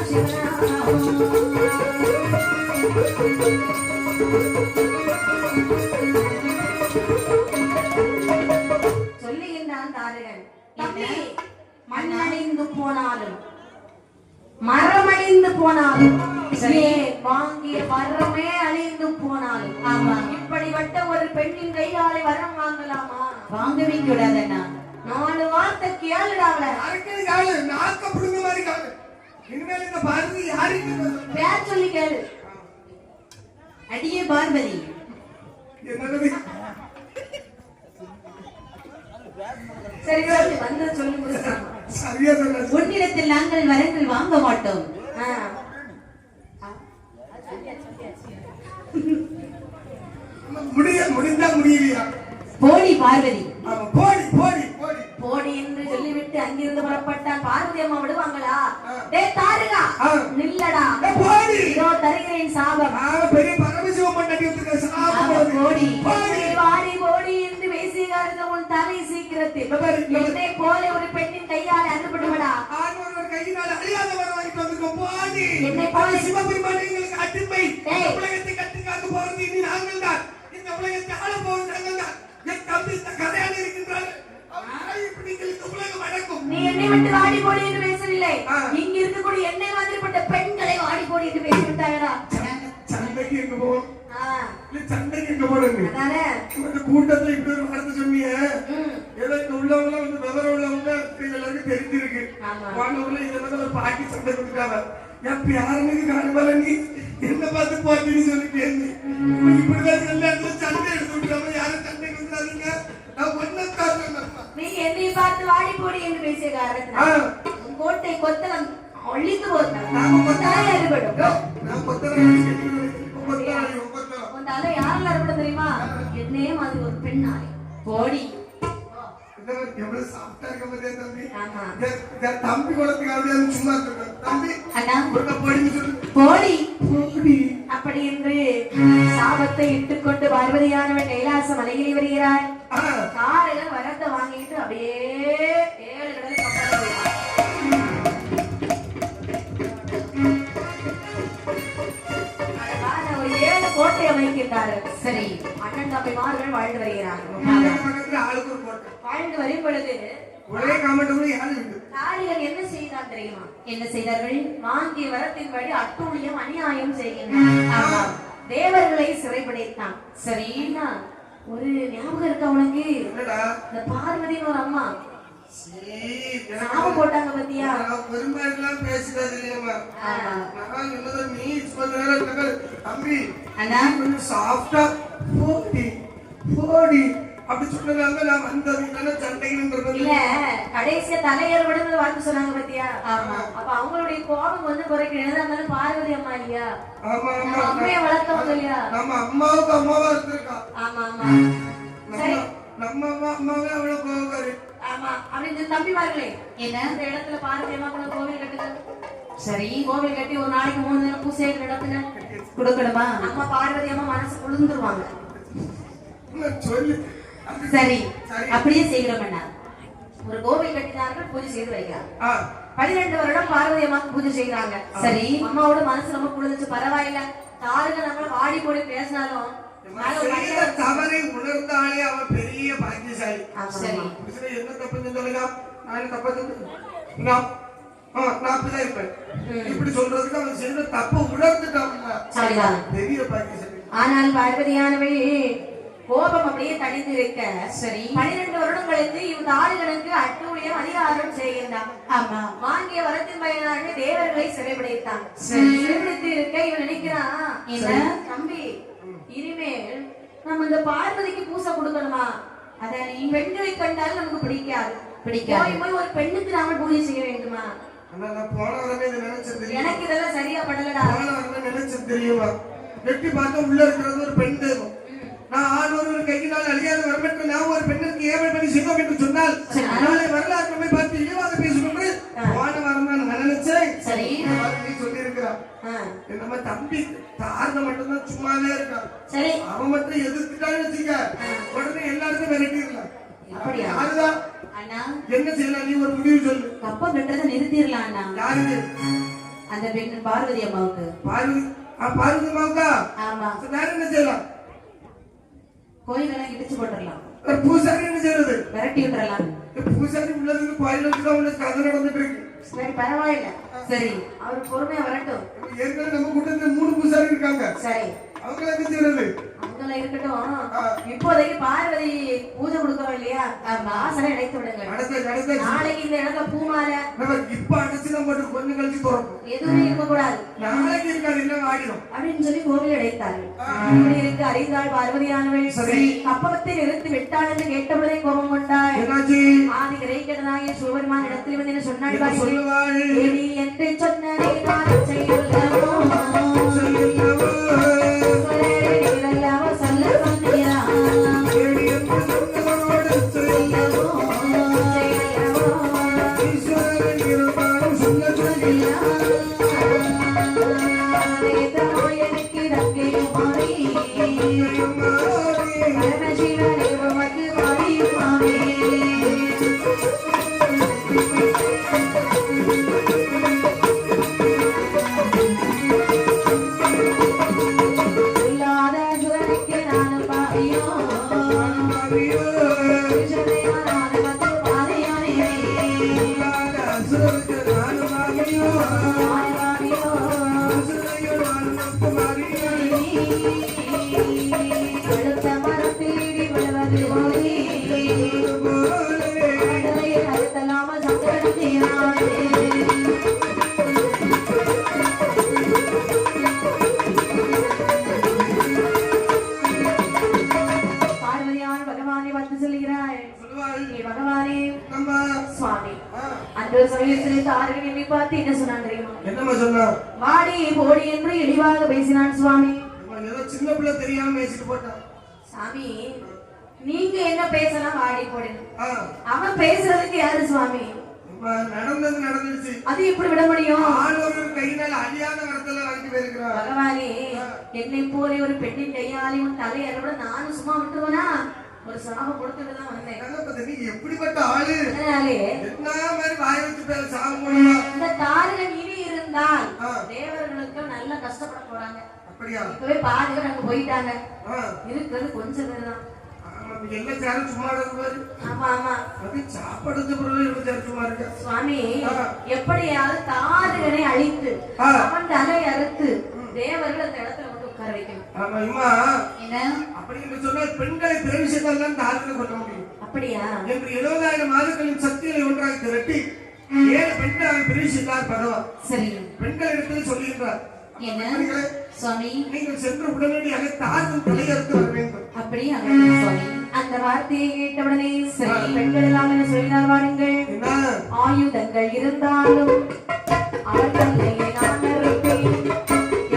சொல்லுகின்றான் தாரகன். தம்பி மண்ணழிந்து போனாலும் மரமழிந்து போனாலும் வாங்கிய வரமே அழிந்து போனாலும் ஆமா இப்படிப்பட்ட ஒரு பெண்ணின் கையாலை வரம் வாங்கலாமா? வாங்கவே கூடாதுன்னா கேளுடா அவளை. யாருக்கு காலு நாக்க புடுங்க மாதிரி காலு. இனிமேல் இந்த பார்வதி யாருக்கு பேர் சொல்லி கேளு. அடியே பார்வதி, என்னது சரி சரி வந்து சொல்லி முடிச்சான். சரியா சொன்ன. உன்னிடத்தில் நாங்கள் வரங்கள் வாங்க மாட்டோம். முடிந்தா முடியலையா? போடி பார்வதி. போடி போடி போடி போடி என்று சொல்லிவிட்டு அங்கிருந்து புறப்பட்டான். பார்வதி அம்மா விடுவாங்களா? டேய் தாருகா, நில்லடா. போடி. இதோ தருகிறேன் சாபம். பெரிய பரமசிவம் பண்ணி வச்சிருக்க சாபம். போடி. வாடி போடி என்று பேசியாருந்த உன் தலை சீக்கிரத்தில் என்னை போல ஒரு பெண்ணின் கையால் அறுபடுவடா. ஆண்மொருவர் கையினால் அழியாத வர வாங்கிட்டு வந்துக்கோ. போடி. என்னை போல சிவபெருமான் எங்களுக்கு அடிமை. உலகத்தை கட்டிக்காக்க போறது இனி நாங்கள் தான். இந்த உலகத்தை ஆள போவது நாங்கள் தான். என் தம்பி இந்த கதையாக இருக்கின்றார். இப்படி எங்களுக்கு உலகம் அடக்கும். நீ என்னை விட்டு வாடி போடி என்று பேசவில்லை. இங்க இருக்கக்கூடிய என்னை மாதிரிப்பட்ட பெண்களை வாடி போடி என்று பேசிவிட்டாயடா. சண்டைக்கு எங்க போவோம்? சண்டைக்கு எங்க போடுங்க? இந்த கூட்டத்துல இப்படி ஒரு வார்த்தை சொன்னீங்க. ஏதோ இங்க உள்ளவங்க வந்து விவரம் உள்ளவங்க எல்லாருக்கும் தெரிஞ்சிருக்கு. வானவங்கள இதெல்லாம் ஒரு பாட்டி சண்டை கொடுத்தாங்க. என் யாருன்னு காணுமால நீ என்ன பார்த்து பாட்டின்னு சொல்லிட்டேன். இப்படிதான் எல்லா இடத்துல சண்டை எடுத்து விட்டாங்க. யாரும் சண்டை கொடுத்தாதீங்க. நான் ஒன்னும் காரணம். நீங்க என்னை பார்த்து வாடி போடி என்று பேசிய காரணத்தினால் உன் கோட்டை கொத்தலம் ஒழித்து போட்டாங்க. உன் தலை அறுபடும். நான் கொத்தனாளி உன் தலை யாரால அறுபடும் தெரியுமா? என்னையே மாதிரி ஒரு பெண் நாளை. போடி. எவ்வளவு சாப்பிட்டா இருக்க மாதிரியா தம்பி? ஆமா. தம்பி குளத்துக்காக சும்மா இருக்க தம்பி. அண்ணா போடின்னு சொல்லு. போடி. அப்படி என்று சாபத்தை இட்டுக்கொண்டு பார்வதியானவன் கைலாச மலையில் வருகிறார். காரையில் வரத்தை வாங்கிட்டு அப்படியே 7 கடலை கப்பல போயிட்டான். 7 கோட்டை அமைக்கின்றாரு. சரி, அண்ணன் தம்பிமார்கள் வாழ்ந்து வருகிறார்கள். ஆளுக்கு ஒரு கோட்டை. வாழ்ந்து வரும் பொழுது ஒரே காமெண்ட் யாரு இருக்கு? தாரிகள் என்ன செய்தான் தெரியுமா? என்ன செய்தார்கள்? வாங்கிய வரத்தின்படி அட்டூழியம் அநியாயம் செய்கின்றான். தேவர்களை சிறைப்பிடித்தான். சரி, ஒரு ஞாபகம் இருக்கா உனக்கு? என்னடா? இந்த பார்வதின்னு ஒரு அம்மா சாபம் போட்டாங்க பத்தியா? பெருமையெல்லாம் பேசுறது இல்லையம்மா. நான் என்னது நீ சொல்ற தம்பி அண்ணா கொஞ்சம் சாஃப்டா போடி போடி அப்படி சொன்னதாங்க நான் வந்தது சண்டைன்றது இல்ல. கடைசியா தலையர் விடுதல் வாழ்த்து சொன்னாங்க பத்தியா? அப்ப அவங்களுடைய கோபம் வந்து குறைக்கிறது. அதனால பார்வதி அம்மா இல்லையா? ஆமா ஆமா. அம்மையை வளர்த்தவங்க இல்லையா? நம்ம அம்மாவுக்கு அம்மாவா இருந்திருக்கா. ஆமா ஆமா. சரி, நம்ம அம்மாவே அவ்வளவு கோபக்காரி. ஆமா. அப்படி இந்த தம்பிமார்களே என்ன இந்த இடத்துல பார்வதி அம்மா கூட கோவில் கட்டுங்க. சரி, கோவில் கட்டி ஒரு நாளைக்கு 3 தினம் பூசை நடத்துங்க. கொடுக்கணுமா? அம்மா பார்வதி அம்மா மனசு குளிர்ந்துருவாங்க. சொல்லு. சரி, அப்படியே செய்கிறோம் அண்ணா. ஒரு கோவில் கட்டினார்கள், பூஜை செய்து வைக்கிறாங்க. 12 வருடம் பார்வதி அம்மாக்கு பூஜை செய்யறாங்க. சரி, அம்மாவோட மனசு ரொம்ப குளிர்ந்துச்சு. பரவாயில்ல, தாருங்க நம்மள வாடி போடி பேசினாலும் தவறை உணர்ந்தாலே அவன் பெரிய பாக்கியசாலி. சரி, என்ன தப்பு சொல்லுங்க? நான் தப்பா நான் அப்படிதான் இருப்பேன். இப்படி சொல்றதுக்கு அவன் செய்த தப்பு உணர்ந்துட்டான். பெரிய பாக்கியசாலி. ஆனால் பார்வதியானவள் கோபம் அப்படியே தணிந்து வைக்க. சரி, 12 வருடம் கழித்து இந்த ஆளுகளுக்கு அட்டூழியம் அதிகாரம் செய்கின்றான். ஆமா. வாங்கிய வரத்தின் பயனாக தேவர்களை சிறைபிடித்தான். சரி, சிறைபிடித்து இருக்க இவன் நினைக்கிறான், என்ன தம்பி இனிமேல் நம்ம இந்த பார்வதிக்கு பூசை கொடுக்கணுமா? அத நீ பெண்களை கண்டாலும் நமக்கு பிடிக்காது. போய் ஒரு பெண்ணுக்கு நாம பூஜை செய்ய வேண்டுமா? போன வரமே நினைச்சது எனக்கு இதெல்லாம் சரியா படலடா. போன வரமே நினைச்சது தெரியுமா? வெட்டி பார்த்தா உள்ள இருக்கிறது ஒரு பெண் தெய்வம். நான் ஆண் ஒருவர் கையினால் அழியாத வரம்பெற்ற நான் ஒரு பெண்ணுக்கு ஏவல் பண்ணி செய்வோம் என்று சொன்னால் நாளை வரலாற்று நம்மை பார்த்து இழிவாக பேசணும். போன வாரம் நான் நினைச்சேன். சரி, சொல்லி இருக்கிறான். நம்ம தம்பி தாரத மட்டும்தான் சும்மாவே இருக்கான். சரி, அவன் மட்டும் எதிர்த்துட்டான்னு வச்சுக்க உடனே எல்லாருக்கும் விரட்டிடலாம். அப்படியா? அதுதான் அண்ணா. என்ன செய்யலாம்? நீ ஒரு முடிவு சொல்லு. கப்ப கட்டுறதை நிறுத்திடலாம் அண்ணா. யாருக்கு? அந்த பெண் பார்வதி அம்மாவுக்கு. பார்வதி அம்மாவுக்கா? ஆமா. வேற என்ன செய்யலாம்? கோயிலெல்லாம் இடிச்சு போட்டுடலாம். பூசாரி என்ன செய்யறது? விரட்டி விட்டுறலாம். பூசாரி உள்ளதுக்கு கோயில் வச்சுதான் உள்ள கதை நடந்துட்டு இருக்கு. சரி, பரவாயில்ல. சரி, அவர் பொறுமையா வரட்டும். ஏற்கனவே நம்ம கூட்டத்துல 3 பூசாரி இருக்காங்க. சரி, அவங்கள எது செய்யறது? அவங்கள இருக்கட்டும். இப்போதைக்கு பார்வதி பூஜை கொடுக்கறோம் இல்லையா? வாசனை அடைத்து விடுங்க. அடுத்த நாளைக்கு இந்த இடத்துல பூமாலை இப்ப அடைச்சுதான் போட்டு கொஞ்சம் கழிச்சு திறப்போம். எதுவுமே இருக்கக்கூடாது. நாளைக்கு இருக்காது, இல்லை ஆகிடும் அப்படின்னு சொல்லி கோவில் அடைத்தார்கள். அப்படி இருக்கு அறிந்தாள் பார்வதியானவள். சரி. கப்பத்தை நிறுத்தி விட்டாள் என்று கேட்டபொழுதே கோபம் கொண்டாள். என்னாச்சு? ஆதி இறைக்கடனாகிய சிவபெருமான் இடத்தில் வந்து என்ன சொன்னாள் பாருங்கள். சொல்லுவாள். தேவி என்று சொன்னதை நான் செய்யலவோ சொல்லல்லவோ. சொல்லல்லவோ சொல்ல சொன்னீரா. தேவி என்று சொன்னதோடு சொல்லல்லவோ. செய்யலவோ ஈஸ்வரன் இருந்தாலும் சொல்ல சொல்லீரா. எனக்கு தங்கை மாறி பரமசிவனே உமக்கு மாறி இல்லாத சுரனுக்கு நானும் பாவியோ நான் வந்து பாதையானே அசுரனுக்கு நானும் ஆகியோ. பாவியோ அடுத்த மரத்தில் இடி விழுவது போலே கடலை அறுத்தலாம சங்கடத்தினாலே பார்வதியான பகவானை வந்து சொல்கிறாள். நீ பகவானே சுவாமி அன்று சமயத்திலே தாரகன் என்னை பார்த்து என்ன சொன்னான் தெரியுமா? என்னம்மா சொன்னா? வாடி போடி என்று இழிவாக பேசினான் சுவாமி. ஏதோ சின்ன பிள்ளை தெரியாம பேசிட்டு போட்டான். சாமி நீங்க என்ன பேசலாம் வாடி போடுன்னு. ஆ, அவன் பேசுறதுக்கு யாரு சுவாமி? இப்ப நடந்தது நடந்துருச்சு. அது எப்படி விட முடியும்? ஆள் ஒரு கையினால அழியாத வரத்துல வாங்கி போயிருக்கிறான். பகவானே என்னை போல ஒரு பெண்ணின் கையாலே உன் தலையை விட நானும் சும்மா விட்டுருவனா? ஒரு சாபம் கொடுத்துட்டு தான் வந்தேன். கணபதி, நீ எப்படிப்பட்ட ஆளு? அதனாலே என்ன மாதிரி வாய் வச்சு பேர சாபம் போடுவா? இந்த தாரகன் இனி இருந்தால் தேவர்களுக்கு நல்ல கஷ்டப்பட போறாங்க. அப்படியா? இப்பவே பாதி பேர் அங்க போயிட்டாங்க. ஆ, இருக்கிறது கொஞ்சம் பேர் தான். ஆமா, எல்லாம் சேரும் சும்மா இருக்காரு. ஆமா ஆமா அது சாப்பாடு பிறகு எவ்வளவு சேரும் சும்மா இருக்க. சுவாமி எப்படியாவது தாரகனை அழித்து அவன் தலை அறுத்து தேவர்கள் அந்த இடத்துல வந்து உட்கார வைக்கணும். ஆமா இம்மா, என்ன அப்படி என்று சொன்னால் பெண்களை பிரவேசித்தால் தான் தாரகனை கொள்ள முடியும். அப்படியா? என்று 70,000 மாதங்களின் சக்திகளை ஒன்றாக திரட்டி 7 பெண்களை பிரவேசித்தார் பகவான். சரி. பெண்கள் இடத்தில் சொல்லுகின்றார், என்ன சுவாமி? நீங்கள் சென்று உடனடியாக தாரும் தலையறுத்து வர வேண்டும். அப்படியா சுவாமி? அந்த வார்த்தையை கேட்டவுடனே சரி பெண்கள் எல்லாம் என்ன சொல்லினார் வாருங்கள். என்ன? ஆயுதங்கள் இருந்தாலும் அவர்களையே நான் இருப்பேன்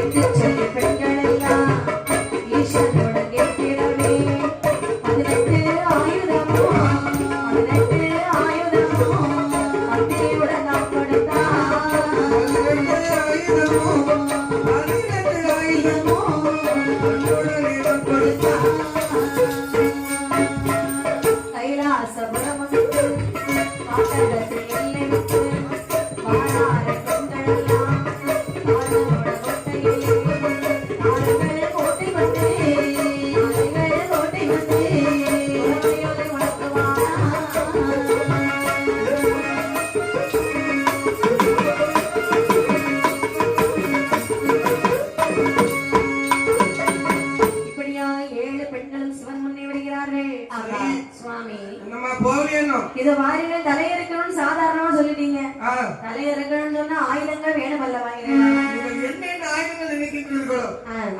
என்று சொல்லி பெண்கள் எல்லாம் ஈஸ்வரனுடன் கேட்கிறவே 18 ஆயுதமோ அத்தியுடன் நாம் கொடுத்தார். 18 ஆயுதமோ கைலாசபுரமுக்கு பாட்டகத்தில் எல்லை விட்டு வாழார பெண்களெல்லாம் தாழ்வோட கோட்டையிலே தாழ்கள் கோட்டை வந்து உலகையோடு உணர்த்துவானா. இப்படியா 7 பெண்களும் சிவன் முன்னே வருகிறார்கள். சுவாமி என்னம்மா போகலையோ? இத வாரிகள் தலையறுக்கணும்னு சாதாரணமா சொல்லிட்டீங்க. ஆ, தலையறுக்கணும்னு சொன்னா ஆயுதங்கள் வேணும் அல்லவா? நீங்கள் என்னென்ன ஆயுதங்கள் நினைக்கின்றீர்களோ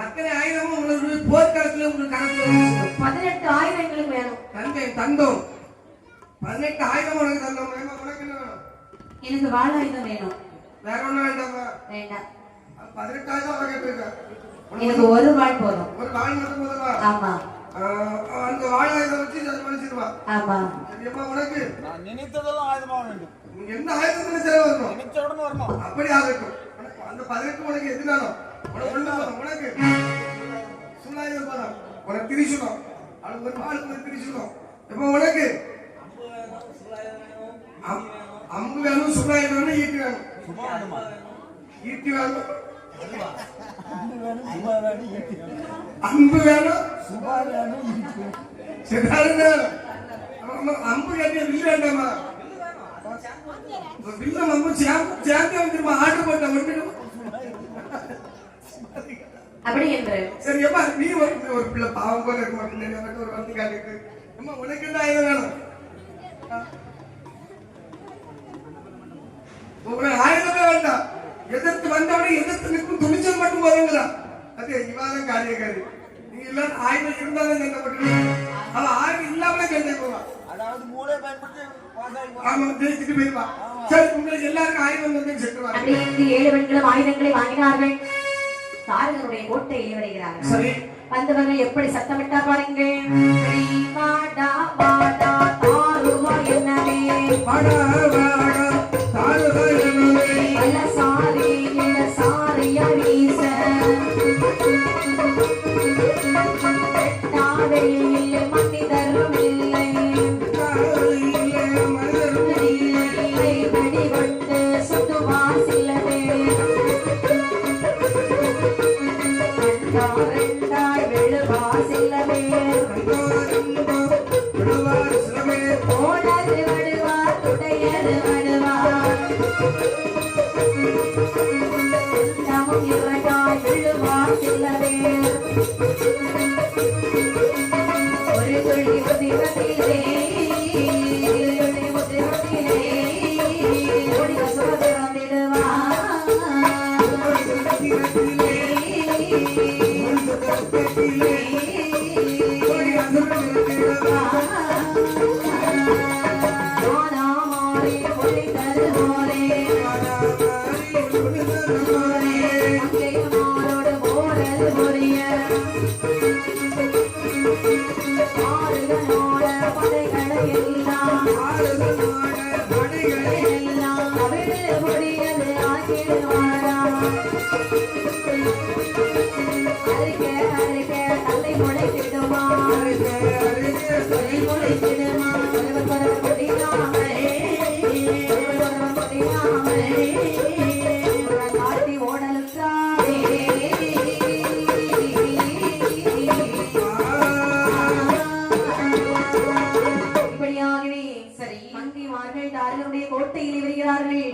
அத்தனை ஆயுதமும் உங்களுக்கு போர்க்களத்துல உங்களுக்கு கணக்கு 18 ஆயுதங்களுக்கு வேணும். தந்தோம். 18 ஆயுதம் உனக்கு தந்தோம். உனக்கு என்ன வேணும்? எனக்கு வாழாயுதம் வேணும். வேற ஒண்ணும் வேண்டாமா? வேண்டாம். 18 ஆயுதம் உனக்கு கேட்டிருக்க. எனக்கு ஒரு வாழ் போதும். ஒரு வாழ் மட்டும் போதுமா? ஆமா. அந்த வாழாயுதம் வச்சு மனுஷிடுவா. ஆமா. எப்ப உனக்கு நான் நினைத்ததெல்லாம் ஆயுதமா வேண்டும். நீங்க எந்த ஆயுதத்துல செலவு வரணும்? நினைச்ச உடனே வரணும். அப்படி ஆகட்டும். அந்த 18 உனக்கு எதுனாலும் உனக்கு ஒண்ணு போதும். உனக்கு சுண்ணாயுதம் போதும். உனக்கு திரிசூலம். அது ஒரு ஆளுக்கு ஒரு திரிசூலம். எப்ப உனக்கு அம்பு வேணும், சுண்ணாயுதம் வேணும், ஈட்டி வேணும். ஈட்டி வேணும், அம்பு வேணும், அம்பு கேட்டிய வில்லு வேண்டாமா? வில்லம் அம்பு சேர்ந்து வந்துருமா? ஆட்டு போட்ட ஒன்று அப்படி என்று சரி அம்மா நீ ஒரு பிள்ளை பாவம் போல இருக்க மாட்டேன் ஒரு வந்து காட்டுக்கு அம்மா உனக்கு என்ன ஆயுதம் வேணும் உங்களை ஆயுதமே வேண்டாம் எதிர்த்து வந்தவனை எதிர்த்து நிற்கும் துணிச்சல் மட்டும் போதுங்களா அது இவாதான் காரியக்காரி நீங்க எல்லாரும் ஆயுதம் இருந்தாலும் சண்டை போட்டு அவன் ஆயுதம் இல்லாமலே சண்டை போவான் அதாவது மூளை பயன்படுத்தி ஆமா ஜெயிச்சுட்டு போயிருவான் சரி உங்களுக்கு எல்லாருக்கும் ஆயுதம் வந்து செட்டுவாங்க அப்படி இந்த 7 பெண்களும் ஆயுதங்களை வாங்கினார்கள் தாரகனுடைய கோட்டையில் வருகிறார்கள் சரி வந்தவர்கள் எப்படி சத்தமிட்டா பாருங்க வாடா வாடா தாருவா என்னவே வாடா வாடா தாருவா என்னவே அல்ல சாரி இல்ல சாரியா வீச வெட்டாவெளியில் மனிதரும் இல்லை வெடிகொண்டு சுட்டுவா சிலவே ரெண்டாய் விழுவா சிலவே ஓடது வடுவா துடையது வடுவா நமும் இரண்டாய் விழுவா சிலவே ஒரு துள்ளி உதிரத்திலே ஓடி வசுவதிரந்திடுவா கோட்டையில் வருகிறார்கள்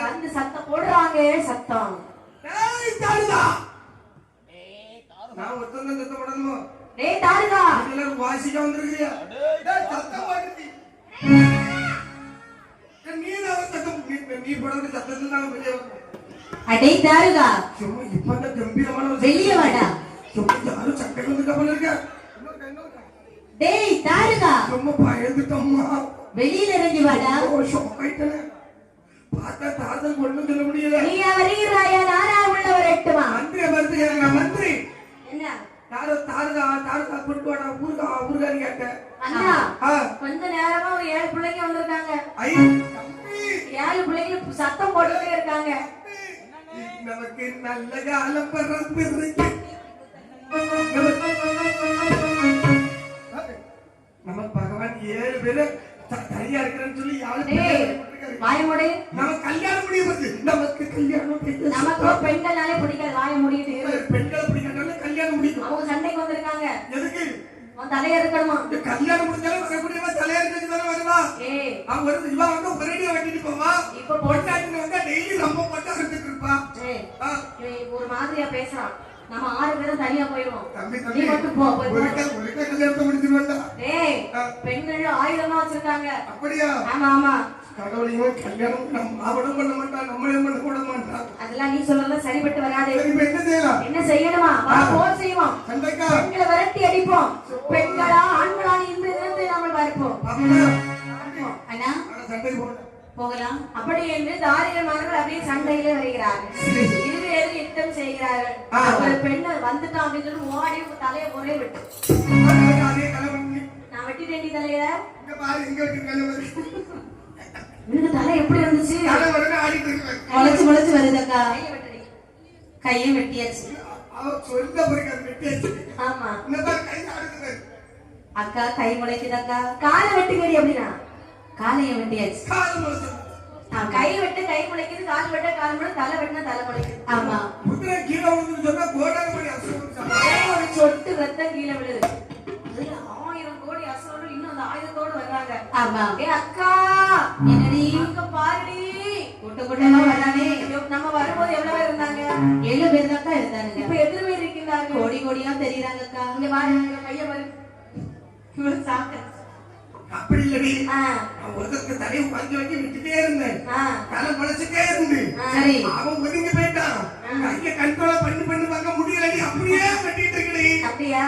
வந்து சத்தம் போடுறாங்க சத்தம் நான் ஒருத்தன் சத்தம் போடணுமோ டேய் தாருகா எல்லாரும் வாசிக்க வந்திருக்கியா சத்தம் போடுறீ நீ போடுறது சத்தத்துல நான் வெளியே அடே தாருகா சும்மா இப்ப கம்பீரமான வெளியே வாடா சும்மா யாரும் சட்டை வந்து கப்பல் இருக்க டேய் தாருகா சும்மா பயந்துட்டோம்மா வெளியில இறங்கி வாடா ஷோக்காயிட்டேன் பார்த்தா தாத்தல் கொண்டு சொல்ல முடியல நீ வருகிறாயா நானா உள்ள ஒரு எட்டுமா மந்திரி மருத்துவ மந்திரி என்ன யாரோ தாருகா கொண்டு வாடா ஊருகாரி கேட்டேன் அண்ணா கொஞ்ச நேரமா ஒரு 7 பிள்ளைங்க வந்திருக்காங்க 7 பிள்ளைங்க சத்தம் போட்டுட்டே இருக்காங்க நமக்கு நல்ல காலம் பிறந்திருக்கு நம்ம பகவான் 7 பேரு தனியா இருக்கிறேன்னு சொல்லி வாயமோடு நம்ம கல்யாணம் முடியாது நமக்கு கல்யாணம் நமக்கு பெண்கள்னாலே பிடிக்காது வாய மூடிட்டு பெண்களை பிடிக்காதனால கல்யாணம் முடியும் அவங்க சண்டைக்கு வந்திருக்காங்க எதுக்கு உன் தலைய இருக்கணுமா கல்யாணம் முடிஞ்சாலும் வரக்கூடியவா தலையா இருக்கிறது தானே வருவா அவங்க வந்து இவா வந்து ஒரேடியா வெட்டிட்டு போவா இப்ப பொண்டாட்டின்னு வந்தா டெய்லி ரொம்ப போட்டு அறுத்துட்டு இருப்பா ஒரு மாதிரியா பேசுறான் நம்ம 6 பேரும் தனியா போயிடுவோம் தம்பி நீ மட்டும் போ கல்யாணத்தை முடிஞ்சிருவாங்க பெண்கள் ஆயுதமா வச்சிருக்காங்க அப்படியா ஆமா ஆமா கடவுளையும் கல்யாணம் அவனும் பண்ண மாட்டான் நம்மளையும் பண்ண கூட மாட்டான் அதெல்லாம் நீ சொல்றதெல்லாம் சரிப்பட்டு வராது என்ன செய்யலாம் என்ன செய்யணுமா போர் செய்வோம் பெண்களை விரட்டி அடிப்போம் பெண்களா ஆண்களா இன்று இருந்து நாம பார்ப்போம் அண்ணா சண்டை போட போகலாம் அப்படி என்று தாரியமானவர்கள் அப்படியே சண்டையிலே வருகிறார்கள் இருவேறு யுத்தம் செய்கிறார்கள் ஒரு பெண்ணு வந்துட்டான் அப்படின்னு சொல்லி ஓடி தலைய ஒரே விட்டு நான் வெட்டிட்டேன் தலைய எனக்கு தலை எப்படி இருந்துச்சு முளைச்சு வருதுக்கா கையை வெட்டியாச்சு ஆமா அக்கா கை முளைக்குதாக்கா காலை வெட்டுங்கடி அப்படின்னா காலைய வெட்டியாச்சு கை வெட்டு கை முளைக்குது கால் வெட்ட கால் முளை தலை வெட்டினா தலை முளைக்குது ஆமா ஒரு சொட்டு ரத்தம் கீழே விழுது 1000 கோடி அசுரர்கள் இன்னும் அந்த ஆயுதத்தோடு வர்றாங்க ஆமா அக்கா என்னடி இங்க பாருடி கூட்ட கூட்டமா வரானே நம்ம வரும்போது எவ்வளவு பேர் இருந்தாங்க 7 பேர் தான் இருந்தாங்க இப்ப எத்தனை பேர் இருக்கீங்க தெரிந்தார்கள். கோடி கோடியா தெரியுறாங்க அக்கா. இங்க பாருங்க கைய பாரு. இவன் சாக்க. அப்படி இல்லடி. ஒருத்தருக்கு தலையை வாங்கி வாங்கி விட்டுட்டே இருந்தேன். தலை பழச்சிட்டே இருந்து சரி அவன் ஒதுங்கி போயிட்டான். கையை கண்ட்ரோல் பண்ணி பார்க்க முடியலடி. அப்படியே வெட்டிட்டு இருக்கடி. அப்படியா?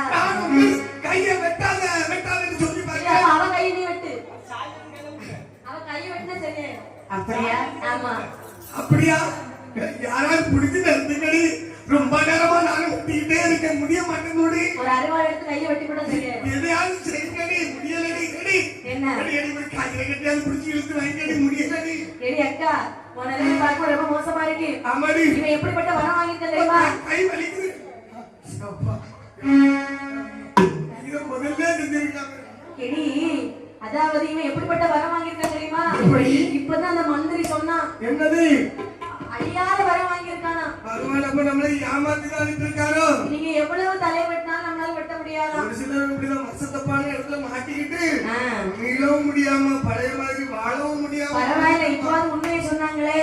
கையை வெட்டாதன்னு சொல்லி பாருங்க. அவன் கையை நீ வெட்டு. அவன் கையை வெட்டினா சரி. அப்படியா? ஆமா. அப்படியா? யாராவது பிடிச்சு நடந்துக்கடி. ரொம்ப நேரமா நானும் வெட்டிக்கிட்டே இருக்கேன். முடிய மாட்டேங்குடி. ஒரு அருவாள் எடுத்து கையை வெட்டி போட சரி. எதையாவது செய்யடி. முடியலடி. எடி என்ன கையில கட்டியாவது பிடிச்சி இழுத்து வாங்கிக்கடி. முடியலடி. எடி அக்கா உனக்கு பார்க்க ரொம்ப மோசமா இருக்கு. ஆமாடி. இவன் எப்படிப்பட்ட வரம் வாங்கியிருக்க தெரியுமா? கை வலிக்குது. அப்பா. இத முதல்ல தெரிஞ்சிருக்காங்க. எடி அதாவது இவன் எப்படிப்பட்ட வரம் வாங்கியிருக்க தெரியுமா? இப்பதான் அந்த மந்திரி சொன்னான். என்னது? அழியாத வரம் வாங்கியிருக்கானா? பரவாயில்ல. நம்மளை ஏமாத்திதான் இருக்காரோ. நீங்க எவ்வளவு தலை வெட்டினாலும் நம்மளால வெட்ட முடியாதா? ஒரு சிலர் இப்படிதான் மசத்தப்பான இடத்துல மாட்டிக்கிட்டு மீளவும் முடியாம பழைய மாதிரி வாழவும் முடியாம. பரவாயில்ல இப்போது உண்மையை சொன்னாங்களே.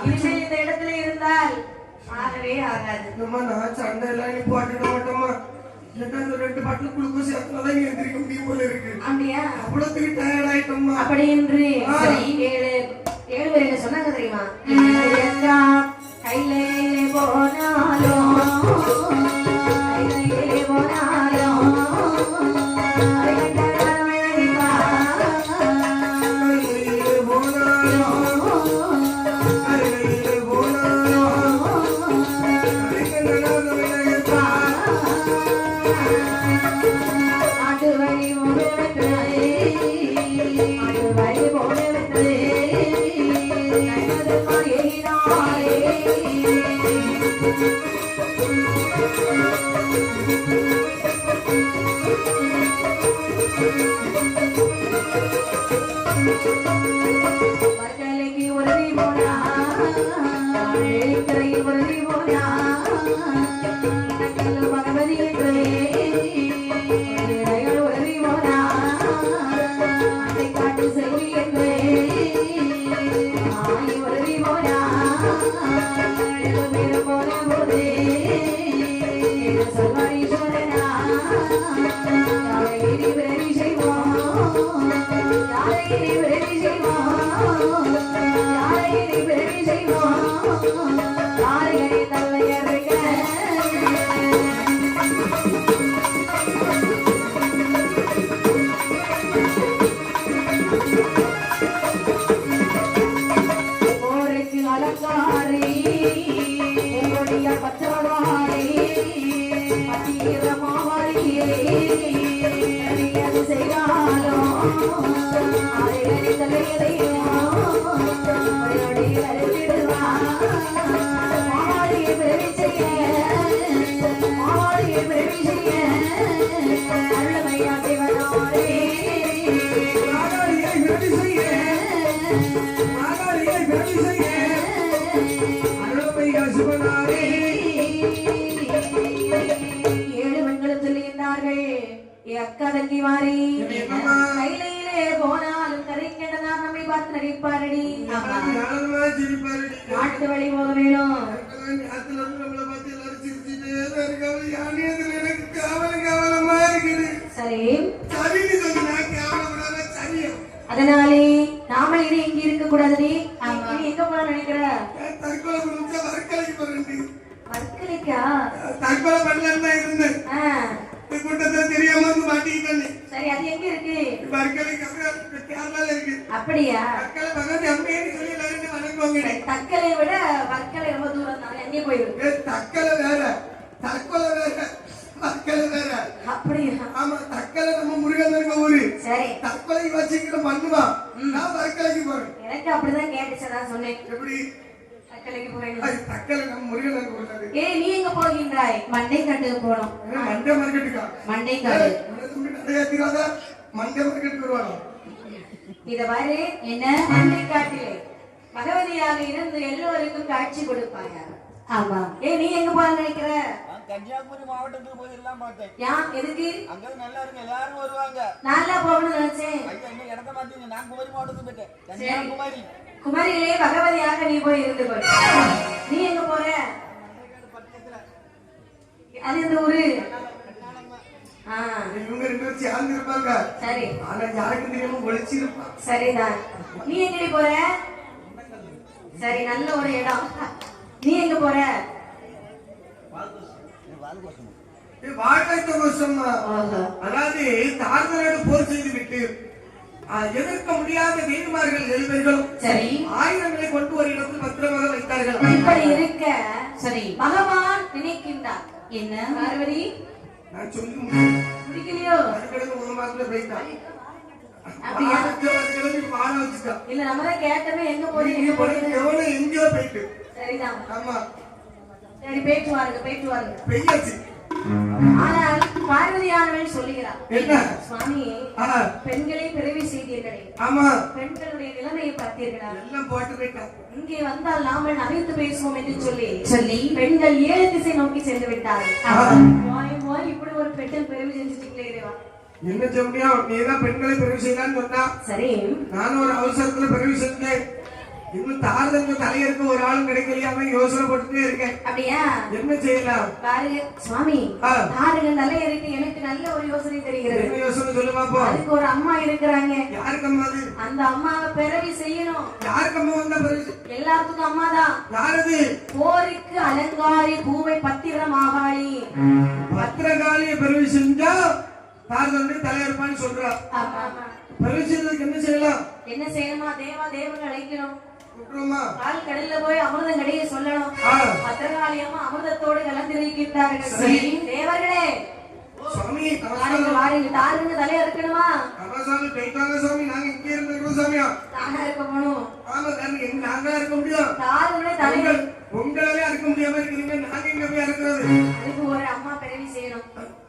இனிமேல் இந்த இடத்துல இருந்தால் ஆகவே ஆகாது. நான் சண்டை எல்லாம் நீ போட்டுட மாட்டோமா? ரெண்டு பாட்டில் குளுக்கோஸ் சேர்த்துதான் எந்திரிக்க முடியும் போல இருக்கு. அப்படியா? அவ்வளவுக்கு டயர்ட் ஆயிட்டோமா? அப்படி என்று ஏழு பேர் என்ன சொன்னாங்க தெரியுமா? கையிலே போனாலும் கையிலே போனாலும் வர்க்கலைக்கு உறுதி போனா உறுதி போனா பகவதி உறுதி போனா அதை காட்டு செல்வி என்று உறுதி போனா போன போது சொல்வீஸ்வரனா விரவி செய்வோம் விரவி செய்வோம் விரவி செய்வோம் யாரை தலையருக போருக்கு அலங்காரி என்னுடைய பச்சவாரி பத்திரமாவரியே அது செய்தாலும் அதை தலையதையும் மாவாடியை பிறவி செய்ய அருளமையா சிவனாரே ஏழு பெண்களும் சொல்லுகின்றார்கள் அக்கா தங்கி மாறி கையிலே போனாலும் கரைக்கின்றதா நம்மை பார்த்து நடிப்பாரடி. நாட்டு வழி போக வேணும். சரி அதனாலே நாம இனி இங்க இருக்க கூடாது. எங்க போல நினைக்கிற? வர்க்கலைக்கா? தற்கொலை பண்ணலாம் தான் இருந்தேன். கூட்டத்தை தெரியாம வந்து மாட்டிக்கிட்டேன். சரி அது எங்க இருக்கு? வர்க்கலைக்கு கேரளால இருக்கு. அப்படியா? தற்கொலை பக்கத்து அம்மையே சொல்லி எல்லாரும் வணங்குவாங்க. தற்கொலை விட வர்க்கலை ரொம்ப தூரம் தான். எங்கே போயிருக்கு? தற்கொலை வேற, தற்கொலை வேற, வர்க்கலை வேற. அப்படியா? ஆமா, தற்கொலை நம்ம முருகன் இருக்க ஊரு. சரி தற்கொலை வச்சுக்கிட்டு பண்ணுவான். நான் வர்க்கலைக்கு போறேன். எனக்கு அப்படிதான் கேட்டுச்சதான் சொன்னேன். எப்படி தற்கொலைக்கு போறேன்? தற்கொலை நம்ம முருகன் இருக்க ஊரு. ஏய் நீ எங்க போகின்றாய்? மண்டை காட்டுக்கு போனோம். மண்டே மார்க்கெட்டுக்கா? மண்டை காடு மண்டே மார்க்கெட் வருவாங்க. இத பாரு, என்ன மண்டை காட்டிலே பகவதியாக இருந்து எல்லோருக்கும் காட்சி கொடுப்பாங்க. ஆமா. நீ எங்க போக நினைக்கிற? கன்னியாகுமரி மாவட்டத்துக்கு போயிடலாம் பார்த்தேன். யான் எதுக்கு? அங்க நல்லா இருக்கு, எல்லாரும் வருவாங்க. நல்லா போகணும்னு நினைச்சேன். ஐயா இன்னும் இடத்த மாத்தீங்க. நான் குமரி மாவட்டத்துக்கு போயிட்டேன். கன்னியாகுமரி குமரியிலே பகவதியாக நீ போய் இருந்து போய். நீ எங்க போற? அது இந்த ஊரு ஆ, இவங்க ரெண்டு பேரும் சேர்ந்து இருப்பாங்க. சரி ஆனா யாருக்கும் தெரியாம ஒளிச்சு இருப்பான். சரிதான். நீ எங்கடி போற? சரி, நல்ல ஒரு இடம். நீ எங்க போற? வாழ்க்கை கோஷமா. ஓஹோ. அதாவது தாழ்ந்தோடு போர் செய்து விட்டு எதிர்க்க முடியாத வீரமார்கள் எழுவர்களும் சரி, ஆயுதங்களை கொண்டு ஒரு இடத்தில் பத்திரமாக வைத்தார்கள். இப்படி இருக்க சரி, பகவான் நினைக்கின்றார். என்ன பார்வதி நான் சொல்லி முடிக்கலையோ? அதுக்கிழமை ஒரு மாதத்துல போயிட்டான். அப்படியா? பாட வச்சுட்டான். இல்ல, நம்ம தான் கேட்டமே எங்க போறீங்க எங்க இங்க போய் போறீங்க. எவனோ எங்கேயோ போயிட்டு. சரிதான். ஆமா, சரி, போயிட்டு வாருங்க, போயிட்டு வாருங்க. பெய்யாச்சு. ஆனால் பார்வதியானவள் சொல்லுகிறார், என்ன? சுவாமி, ஆஹா, பெண்களை பிறவி செய்தீர்களே, ஆமா, பெண்களுடைய நிலைமையை பார்த்தீர்களா? எல்லாம் போட்டு போயிட்டான். இங்கே வந்தால் நாமல் நகைத்து பேசுவோம் என்று சொல்லி சொல்லி பெண்கள் 7 திசை நோக்கி சென்று விட்டார்கள். ஆஹா. வாய் இப்படி ஒரு பெண்கள் பிறவி செஞ்சுட்டீங்களே இறைவா. என்ன செய்ய முடியும்? நீதான் பெண்களை பிறகு செய்யலான்னு சொன்னா சரி, நானும் ஒரு அவசரத்துல பிறகு செஞ்சேன். இன்னும் தாரதங்க தலையருக்கு ஒரு ஆளும் கிடைக்கலையாம யோசனை போட்டுட்டே இருக்கேன். அப்படியா? என்ன செய்யலாம்? பாருங்க சுவாமி, ஆ. தாருங்க தலையறிக்கு எனக்கு நல்ல ஒரு யோசனை தெரிகிறது. என்ன யோசனை சொல்லு பாப்போம். அதுக்கு ஒரு அம்மா இருக்கிறாங்க. யாருக்கு அம்மா அது? அந்த அம்மாவை பிறவி செய்யணும். யாருக்கு அம்மா வந்தா பிறகு? எல்லாத்துக்கும் அம்மா தான். யாரது? போருக்கு அலங்காரி பூவை பத்திரம் ஆகாளி. பத்திரகாளிய பிறகு செஞ்சா தாரதங்க தலையறுப்பான்னு சொல்றா. ஆமா, ஆமா. பிறகு செய்யறதுக்கு என்ன செய்யலாம்? என்ன செய்யணுமா? தேவா தேவர்கள் அழைக்கணும். விட்டுருமா? கால் கடல்ல போய் அமிர்தம் கடைய சொல்லணும். ஆ. பத்திரகாளியம்மா அமிர்தத்தோடு கலந்திருக்கின்றார்கள். சரி. தேவர்களே, சுவாமி வாருங்க, நமஸ்காரம். வாருங்க. தாருங்க தலைய இருக்கணுமா? ஆமா சாமி, போயிட்டாங்க சாமி. நாங்க இங்கே இருந்துக்கிறோம் சாமியா. தானா இருக்க போகணும். ஆமா சாமி, எங்க நாங்களா இருக்க முடியும்? தாருங்களே தலைய. உங்களாலே இருக்க முடியாம இருக்கிறீங்க. நாங்க எங்க போய் இருக்கிறது? அதுக்கு ஒரு அம்மா பிறவி செய்யணும்.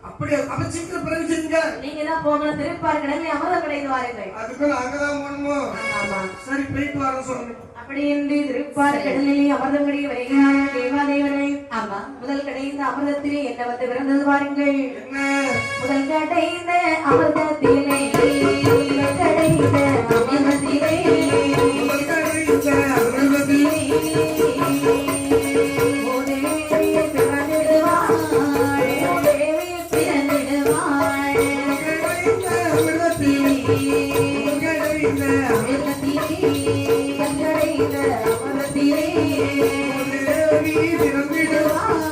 அப்படியே அப்ப சீக்கிரம் பிறகு செய்யுங்க. நீங்க தான் போகணும். திருப்பார் கடலில் அமிர்தம் கிடைத்து வாருங்கள். அதுக்கு நாங்கதான் போகணுமோ? ஆமா. சரி, போயிட்டு வர சொல்லணும். அப்படி என்று திருப்பார் கடலிலே அமிர்தம் கிடைக்க வருகிறார்கள் தேவாதேவனை. ஆமா, முதல் கிடைந்த அமிர்தத்திலே என்ன வந்து பிறந்தது பாருங்கள். என்ன? முதல் கிடைந்த அமிர்தத்திலே கிடைந்த அமிர்தத்திலே முதல் கடைந்த அமிர்தத்திலே மூதேவி பிறந்திடுவாள், மூதேவி பிறந்திடுவாள். கடைந்த அமிர்தத்திலே முதல் கடைந்த அமிர்தத்திலே கிடைந்த அமிர்தத்திலே தேவி பிறந்திடுவாள்.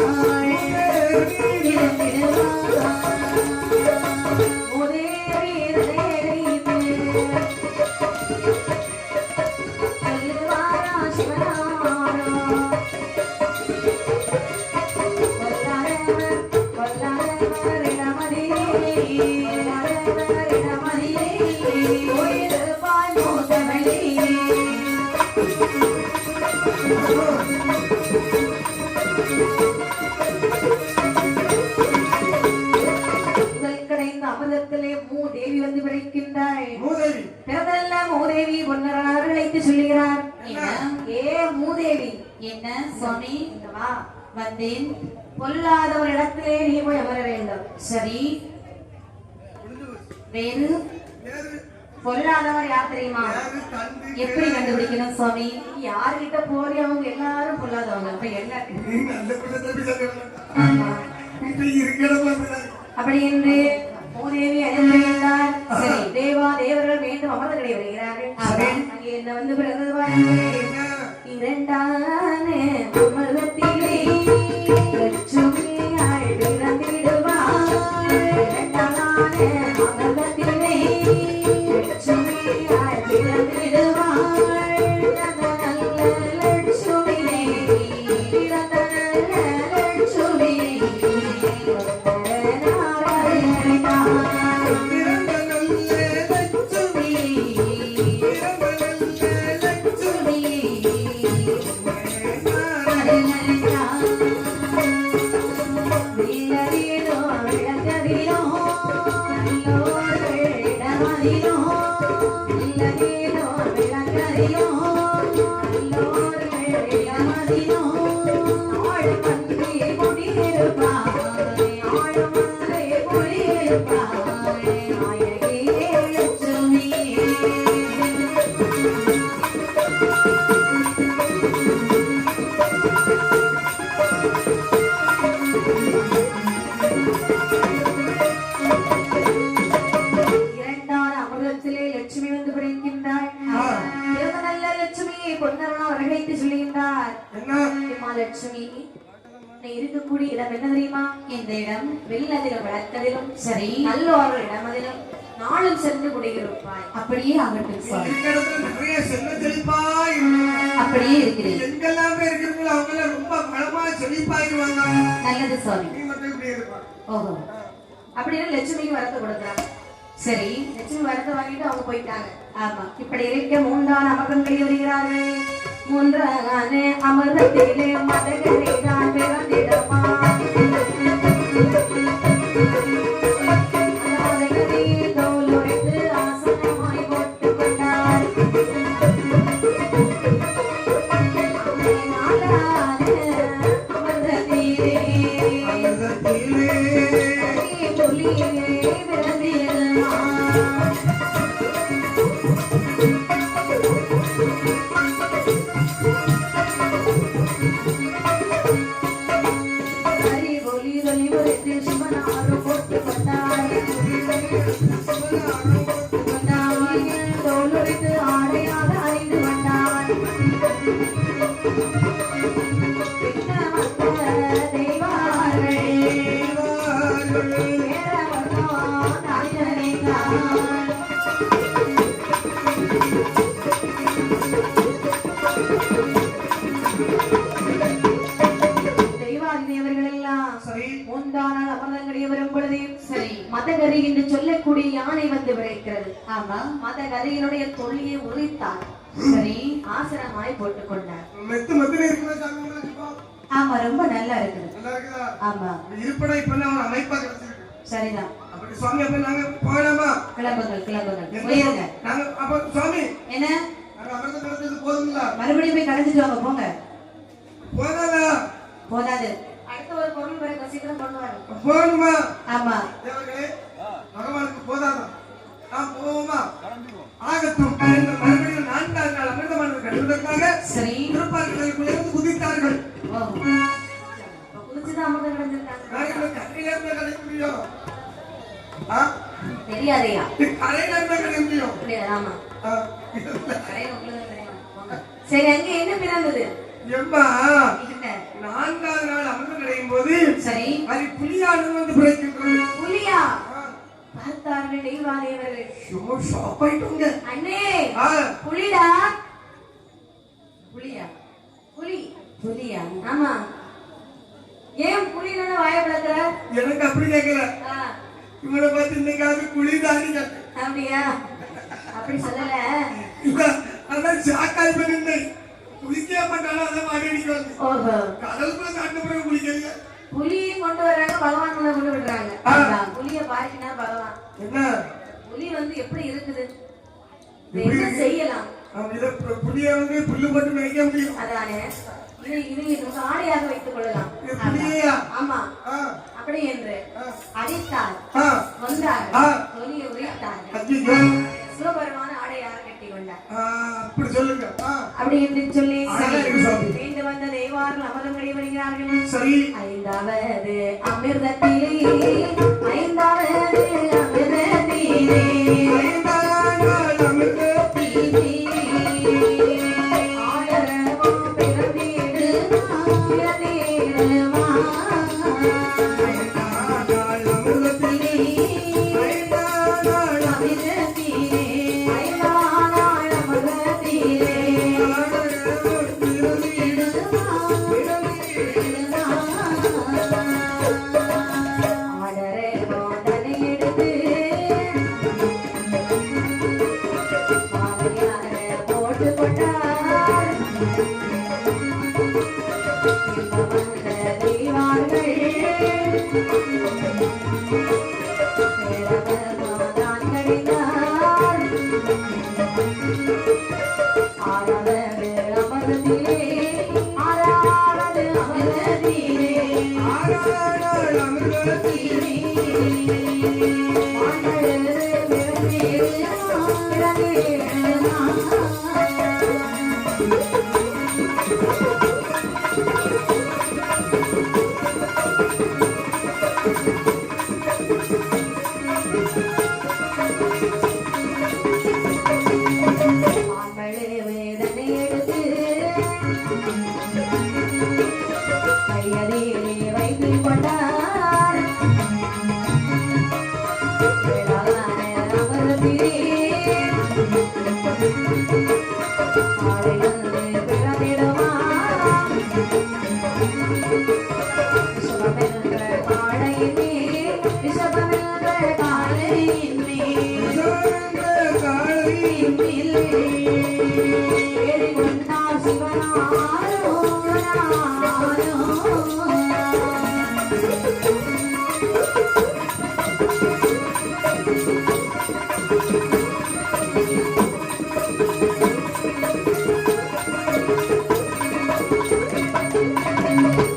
அமிர்தத்திலே மூதேவி வந்து பிறக்கின்றாள். மூதேவி பிறந்தல்ல மூதேவி பொன்னரனார் அழைத்து சொல்லுகிறார். என்ன? ஏ மூதேவி, என்ன சுவாமி? இங்க வா. வந்தேன். பொல்லாத ஒரு இடத்திலே நீ போய் அமர வேண்டும். சரி, முடிஞ்சு போச்சு. வேறு வேறு பொல்லாதவர் யார் தெரியுமா? வேறு தந்து எப்படி கண்டுபிடிக்கணும் சுவாமி? நீ யாருகிட்ட போறி அவங்க எல்லாரும் பொல்லாதவங்க. அப்ப என்ன? நீ நல்ல பிள்ளை தம்பி சொல்லணும். ஆமா. இப்ப இருக்கிறவங்க அப்படி என்று மூதேவி அனுப்பினார். சரி, தேவா தேவர்கள் மீண்டும் அமர்ந்த கடை வருகிறார்கள். அங்கே என்ன வந்து பிறந்தது பாருங்கள். இரண்டான அமிர்தத்திலே லட்சுமியாய் பிறந்திடுவாள். இரண்டான அமிர்தத்திலே லட்சுமியாய் பிறந்திடுவாள். பிறந்த நல்ல லட்சுமியே, பிறந்த நல்ல லட்சுமியே, பொன்னரவனா வரவழைத்து சொல்லுகின்றார். என்ன அம்மா லட்சுமி, நீ இருக்கக்கூடிய இடம் என்ன தெரியுமா? இந்த இடம் வெள்ளதிலும் வளர்க்கதிலும் சரி நல்லோர்கள் இடமதிலும் நாளும் சென்று குடியிருப்பாய். அப்படியே ஆகட்டும் சுவாமி. இந்த இடத்துல நிறைய செல்வ செழிப்பா இருக்கும். அப்படியே இருக்கிறேன். எங்கெல்லாமே இருக்கிறவங்க அவங்க ரொம்ப பலமா செழிப்பாயிருவாங்க. நல்லது சுவாமி. நீ மட்டும் இப்படி இருப்பா. ஓஹோ அப்படின்னு லட்சுமிக்கு வரத்தை கொடுக்குறாங்க. சரி லட்சுமி வரத்தை வாங்கிட்டு அவங்க போயிட்டாங்க. ஆமா இப்படி இருக்க மூன்றான அமர்தங்களை வருகிறார்கள். மூன்றான அமர்தத்திலே மதகரை தான் பிறந்திடமா. மதகரை தோலுடைத்து ஆசனமாய் போட்டுக் கொண்டார். அமர்தத்திலே புலியே பிறந்திடமா. மதகரி என்று சொல்லக்கூடிய யானை வந்து விரைக்கிறது. ஆமா மதகரியினுடைய தொழிலை உரித்தார். சரி ஆசனமாய் போட்டுக் கொண்டார். மெத்து மெத்துல இருக்கிற சாமி ஆமா ரொம்ப நல்லா இருக்குது. நல்லா இருக்குதா? ஆமா இருப்படை இப்ப ஒரு அமைப்பா கிடைச்சிருக்கு. சரிதான். அப்படி சுவாமி அப்ப நாங்க போகலாமா? கிளம்புங்கள் கிளம்புங்கள் போயிருங்க. நாங்க அப்ப சுவாமி என்ன நாங்க அமிர்த நடந்தது போதுங்களா? மறுபடியும் போய் கலைஞ்சிட்டு வாங்க போங்க. போதாதா? போதாது. அடுத்த ஒரு பொருள் பிறகு சீக்கிரம் பண்ணுவாரு. போகணுமா? ஆமா தேவர்களே பகவானுக்கு போதாதா? நாம் போவோமா? கிளம்பிடுவோம். ஆகட்டும் என்று மறுபடியும் 4ஆம் நாள் அமிர்தமானது கட்டுவதற்காக சரி திருப்பார்களுக்குள்ளேருந்து குதித்தார்கள். ஓ குதிச்சுதான் அமிர்தம் கிடைச்சிருக்காங்க. நாங்கள் கரையில இருந்து கிடைக்க முடியும். தெரியாதையா? கரையில இருந்து கிடைக்க முடியும். ஆமா ஆ, கரையில உங்களுக்கு தெரியும். சரி அங்க என்ன பிறந்தது? எம்மா என்ன? 4ஆம் நாள் அமிர்தம் கிடைக்கும் போது சரி அது புலியானது வந்து பிறக்கின்றது. புலியா? பார்த்தார்கள் தெய்வாதேவர்கள். சும்மா ஷாப் ஆயிட்டோங்க. அண்ணே ஆ, புலிடா. புலியா புலி. புலியா ஆமா. ஏன் புலின்னு வாய பிளக்குற? எனக்கு அப்படி கேட்கல. இவனை பார்த்து இன்னைக்காவது குளிதானி கேட்டேன். அப்படியா? அப்படி சொல்லல. அதான் சாக்காய் பண்ணிருந்தேன். குளிக்க மாட்டாலும் அதை மாடி அடிக்கிறாங்க. ஓஹோ. கடலுக்குள்ள சாப்பிட்ட பிறகு குளிக்கிறீங்க. புலியும் கொண்டு வர்றாங்க, பகவான் கொண்டு விடுறாங்க. ஆ. புலிய பாருக்கினா பகவான். என்ன புலி வந்து எப்படி இருக்குது? என்ன செய்யலாம்? அவன் இதை புளிய வந்து புல்லு போட்டு மேய்க்க முடியும். அதானே இது ஆடையாக வைத்துக் கொள்ளலாம். இது புலியா? ஆமா. ஆ, அப்படி என்று ஆ, அடித்தார், ஆ, கொண்டார், ஆ. தொலியை உரித்தார்கள். ஐயோ. சிவபெருமான ஆடையாக கட்டி கொண்டார். ஆ, அப்படி சொல்லுங்க. ஆ, அப்படி என்று சொல்லி அழகா இருக்கு சாமி. மீண்டு வந்த தெய்வார்கள் அமரங்களை வருகிறார்கள். சரி. 5வது அமிர்தத்திலே 5வது அமிர்தத்திலே 5ஆம் நாள் அமிர்தத்திலே ஆடரவோ பிறந்திடுமா பிறந்திடுமா 5ஆம் நாள் அமிர்தத்திலே 5ஆம் நாள் அமிர்தத்திலே 5ஆம் நாள் அமிர்தத்திலே ஆடரவோ பிறந்திடுமா ஆடரவோ தன்னை எடுத்து மாலையாக போட்டுக் கொண்டார். வந்த தெய்வார்கள் பேரவர்தான் கடிந்தார். 6வது அமர்தத்திலே 6வது அமர்தத்திலே 6ஆம் நாள் அமிர்தத்திலே வேதனை எடுத்து கையதிலே வைத்துக் கொண்டார் வேளாண் அமர்ந்திரே ஆடை வந்து பிறந்திடுமா விஷபமென்ற காளையினே விஷபமென்ற காளையினே ஏறி கொண்டார் சிவனாரோ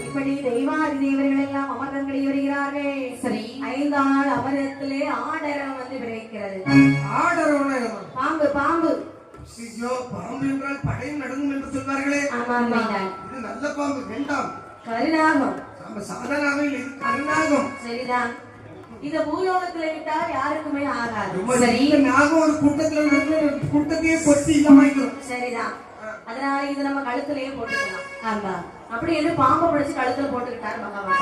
இப்படி தெய்வாதி தேவர்கள் எல்லாம் அமர்தங்களை வருகிறார்கள். சரி, 5 நாள் அமரத்திலே ஆடரம் வந்து விளைக்கிறது. ஆடரம் பாம்பு பாம்பு ஐயோ, பாம்பு என்றால் படையும் நடக்கும் என்று சொல்வார்களே. ஆமாம், இது நல்ல பாம்பு வேண்டாம். கருநாகம். நம்ம சாதாரண இது கருநாகம். சரிதான். இந்த பூலோகத்துல விட்டால் யாருக்குமே ஆகாது. சரி, நாகம் ஒரு கூட்டத்தையே கொத்தி இல்லாமல். சரிதான். அதனால இது நம்ம கழுத்திலேயே போட்டுக்கலாம். ஆமா, அப்படி என்று பாம்பை பிடிச்சு கழுத்துல போட்டுக்கிட்டார் பகவான்.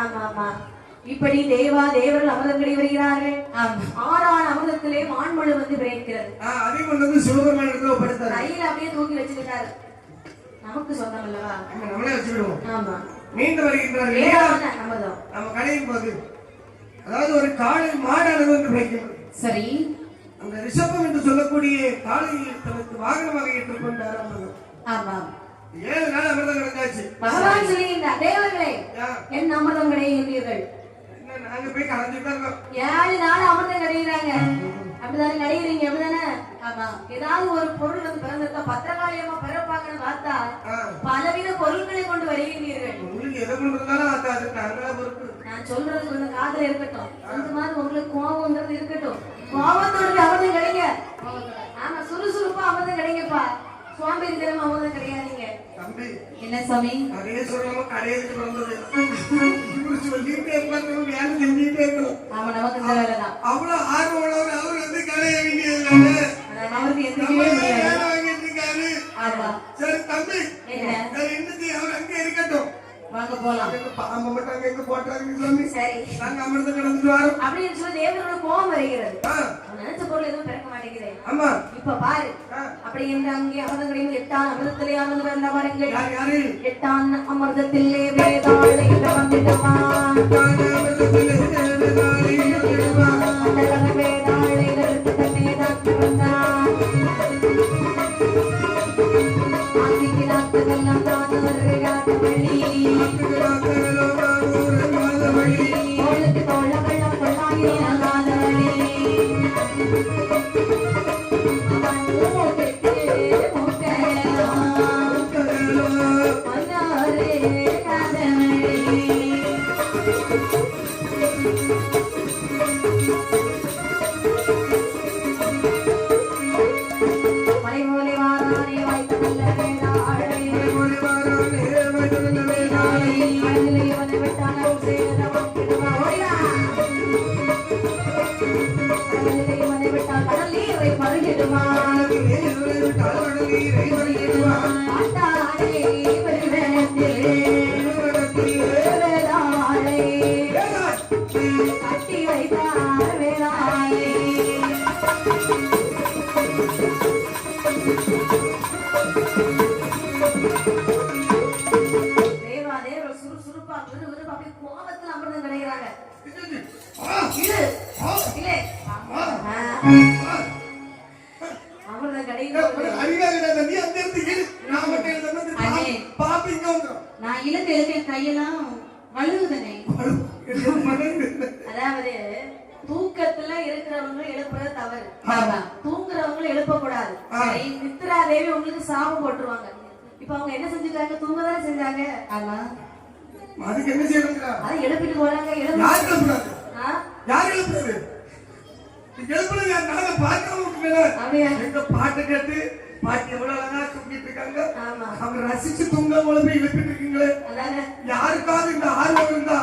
ஆமா ஆமா. இப்படி தேவர்கள் அமிர்தங்களை வருகிறார்கள். 6 அமிர்தத்திலே மான்மழு வந்து விளைக்கிறது. அதே கொண்டு சிவபெருமான் இடத்துல படுத்தார். கையில அப்படியே தூக்கி வச்சுக்கிட்டாரு. நமக்கு சொந்தம் அல்லவா, நம்மளே வச்சுக்கிடுவோம். ஆமா, மீண்டு வருகின்றார். அமிர்தம் நம்ம கடையின் போது அதாவது ஒரு காளை மாடானது வந்து விளைக்கிறது. சரி, அந்த ரிஷபம் என்று சொல்லக்கூடிய காளையை தனக்கு வாகனமாக ஏற்றுக்கொண்டார் அமிர்தம். ஆமா, 7 நாள் அமிர்தம் கிடைச்சாச்சு. பகவான் சொல்லுகின்றார், தேவர்களே என் அமிர்தம் கிடைக்கின்றீர்கள். நாங்க போய் கலந்துட்டு இருக்கோம். 7 நாள் அமிர்தம் கிடைக்கிறாங்க. அப்படிதானே கிடைக்கிறீங்க? அப்படிதானே? ஆமா. ஏதாவது ஒரு பொருள் வந்து பிறந்திருக்கா, பத்திரகாளியமா பிறப்பாங்கன்னு பார்த்தா பலவித பொருட்களை கொண்டு வருகின்றீர்கள். உங்களுக்கு எதை கொண்டு வந்தாலும் அது நாங்களா பொறுப்பு. நான் சொல்றது கொஞ்சம் காதல இருக்கட்டும். அந்த மாதிரி உங்களுக்கு கோபம்ன்றது இருக்கட்டும். கோபத்தோட அமிர்தம் கிடைங்க. ஆமா, சுறுசுறுப்பா அமிர்தம் கிடைங்கப்பா. சுவாமி தினம் அமிர்தம் கிடையாதீங்க. தம்பி என்ன சாமி? அதே சொல்லணும், கடையிலுக்கு வந்தது சொல்லிட்டே இருப்பாங்க, வேலை செஞ்சுட்டே இருக்கணும். ஆமா, நமக்கு இந்த வேலை தான். அவ்வளவு ஆர்வம் உள்ளவர் அவர் வந்து கடையை வேண்டியது அவருக்கு எதுவுமே வேலை வாங்கிட்டு இருக்காரு. ஆமா. சரி தம்பி, என்ன இன்னைக்கு அவர் அங்கே இருக்கட்டும். வாங்க போலாம். பாம்பு மட்டும் அங்க எங்க போட்டாருங்க சாமி. சரி, நாங்க அமிர்தம் கிடந்துட்டு வரோம் அப்படின்னு சொல்லி தேவரோட கோபம் வருகிறது. நினைச்ச பொருள் எதுவும் பிறக்க மாட்டேங்குது. ஆமா, இப்ப பாரு. அப்படி என்று அங்கே அமிர்தங்களையும் 8 அமிர்தத்திலே ஆனது வந்த பாருங்கள். 8 அமிர்தத்திலே வேதாளை வந்திடுமா, வேதாளை தன்னை தான் பிறந்தான். ஆதிக்கு நாட்களெல்லாம் தான் வருகிறார் வழி. தோளுக்கு தோள வெள்ளம் கொள்ளாயிராத வழி. சுறுசுறுப்பா கோபத்தில் அமிர்தம் கிடைக்கிறாங்க. அமிர்தம் கிடைக்கிறது. நான் இழுக்க கையெல்லாம் வலுகுதனே. அதாவது தூக்கத்துல இருக்கிறவங்க எழுப்புறது தவறு. தூங்குறவங்களும் எழுப்பக்கூடாது. நித்ரா தேவி உங்களுக்கு சாபம் போட்டுருவாங்க. இப்ப அவங்க என்ன செஞ்சுட்டாங்க? தூங்கதானே செஞ்சாங்க. ஆமா, அதுக்கு என்ன செய்யணுங்க? அதை எழுப்பிட்டு போறாங்க. எங்க பாட்டு கேட்டு பாட்டி எவ்வளவு அழகா தூங்கிட்டு இருக்காங்க. அவங்க ரசிச்சு தூங்க போல போய் எழுப்பிட்டு இருக்கீங்களே. யாருக்காவது இந்த ஆர்வம் இருந்தா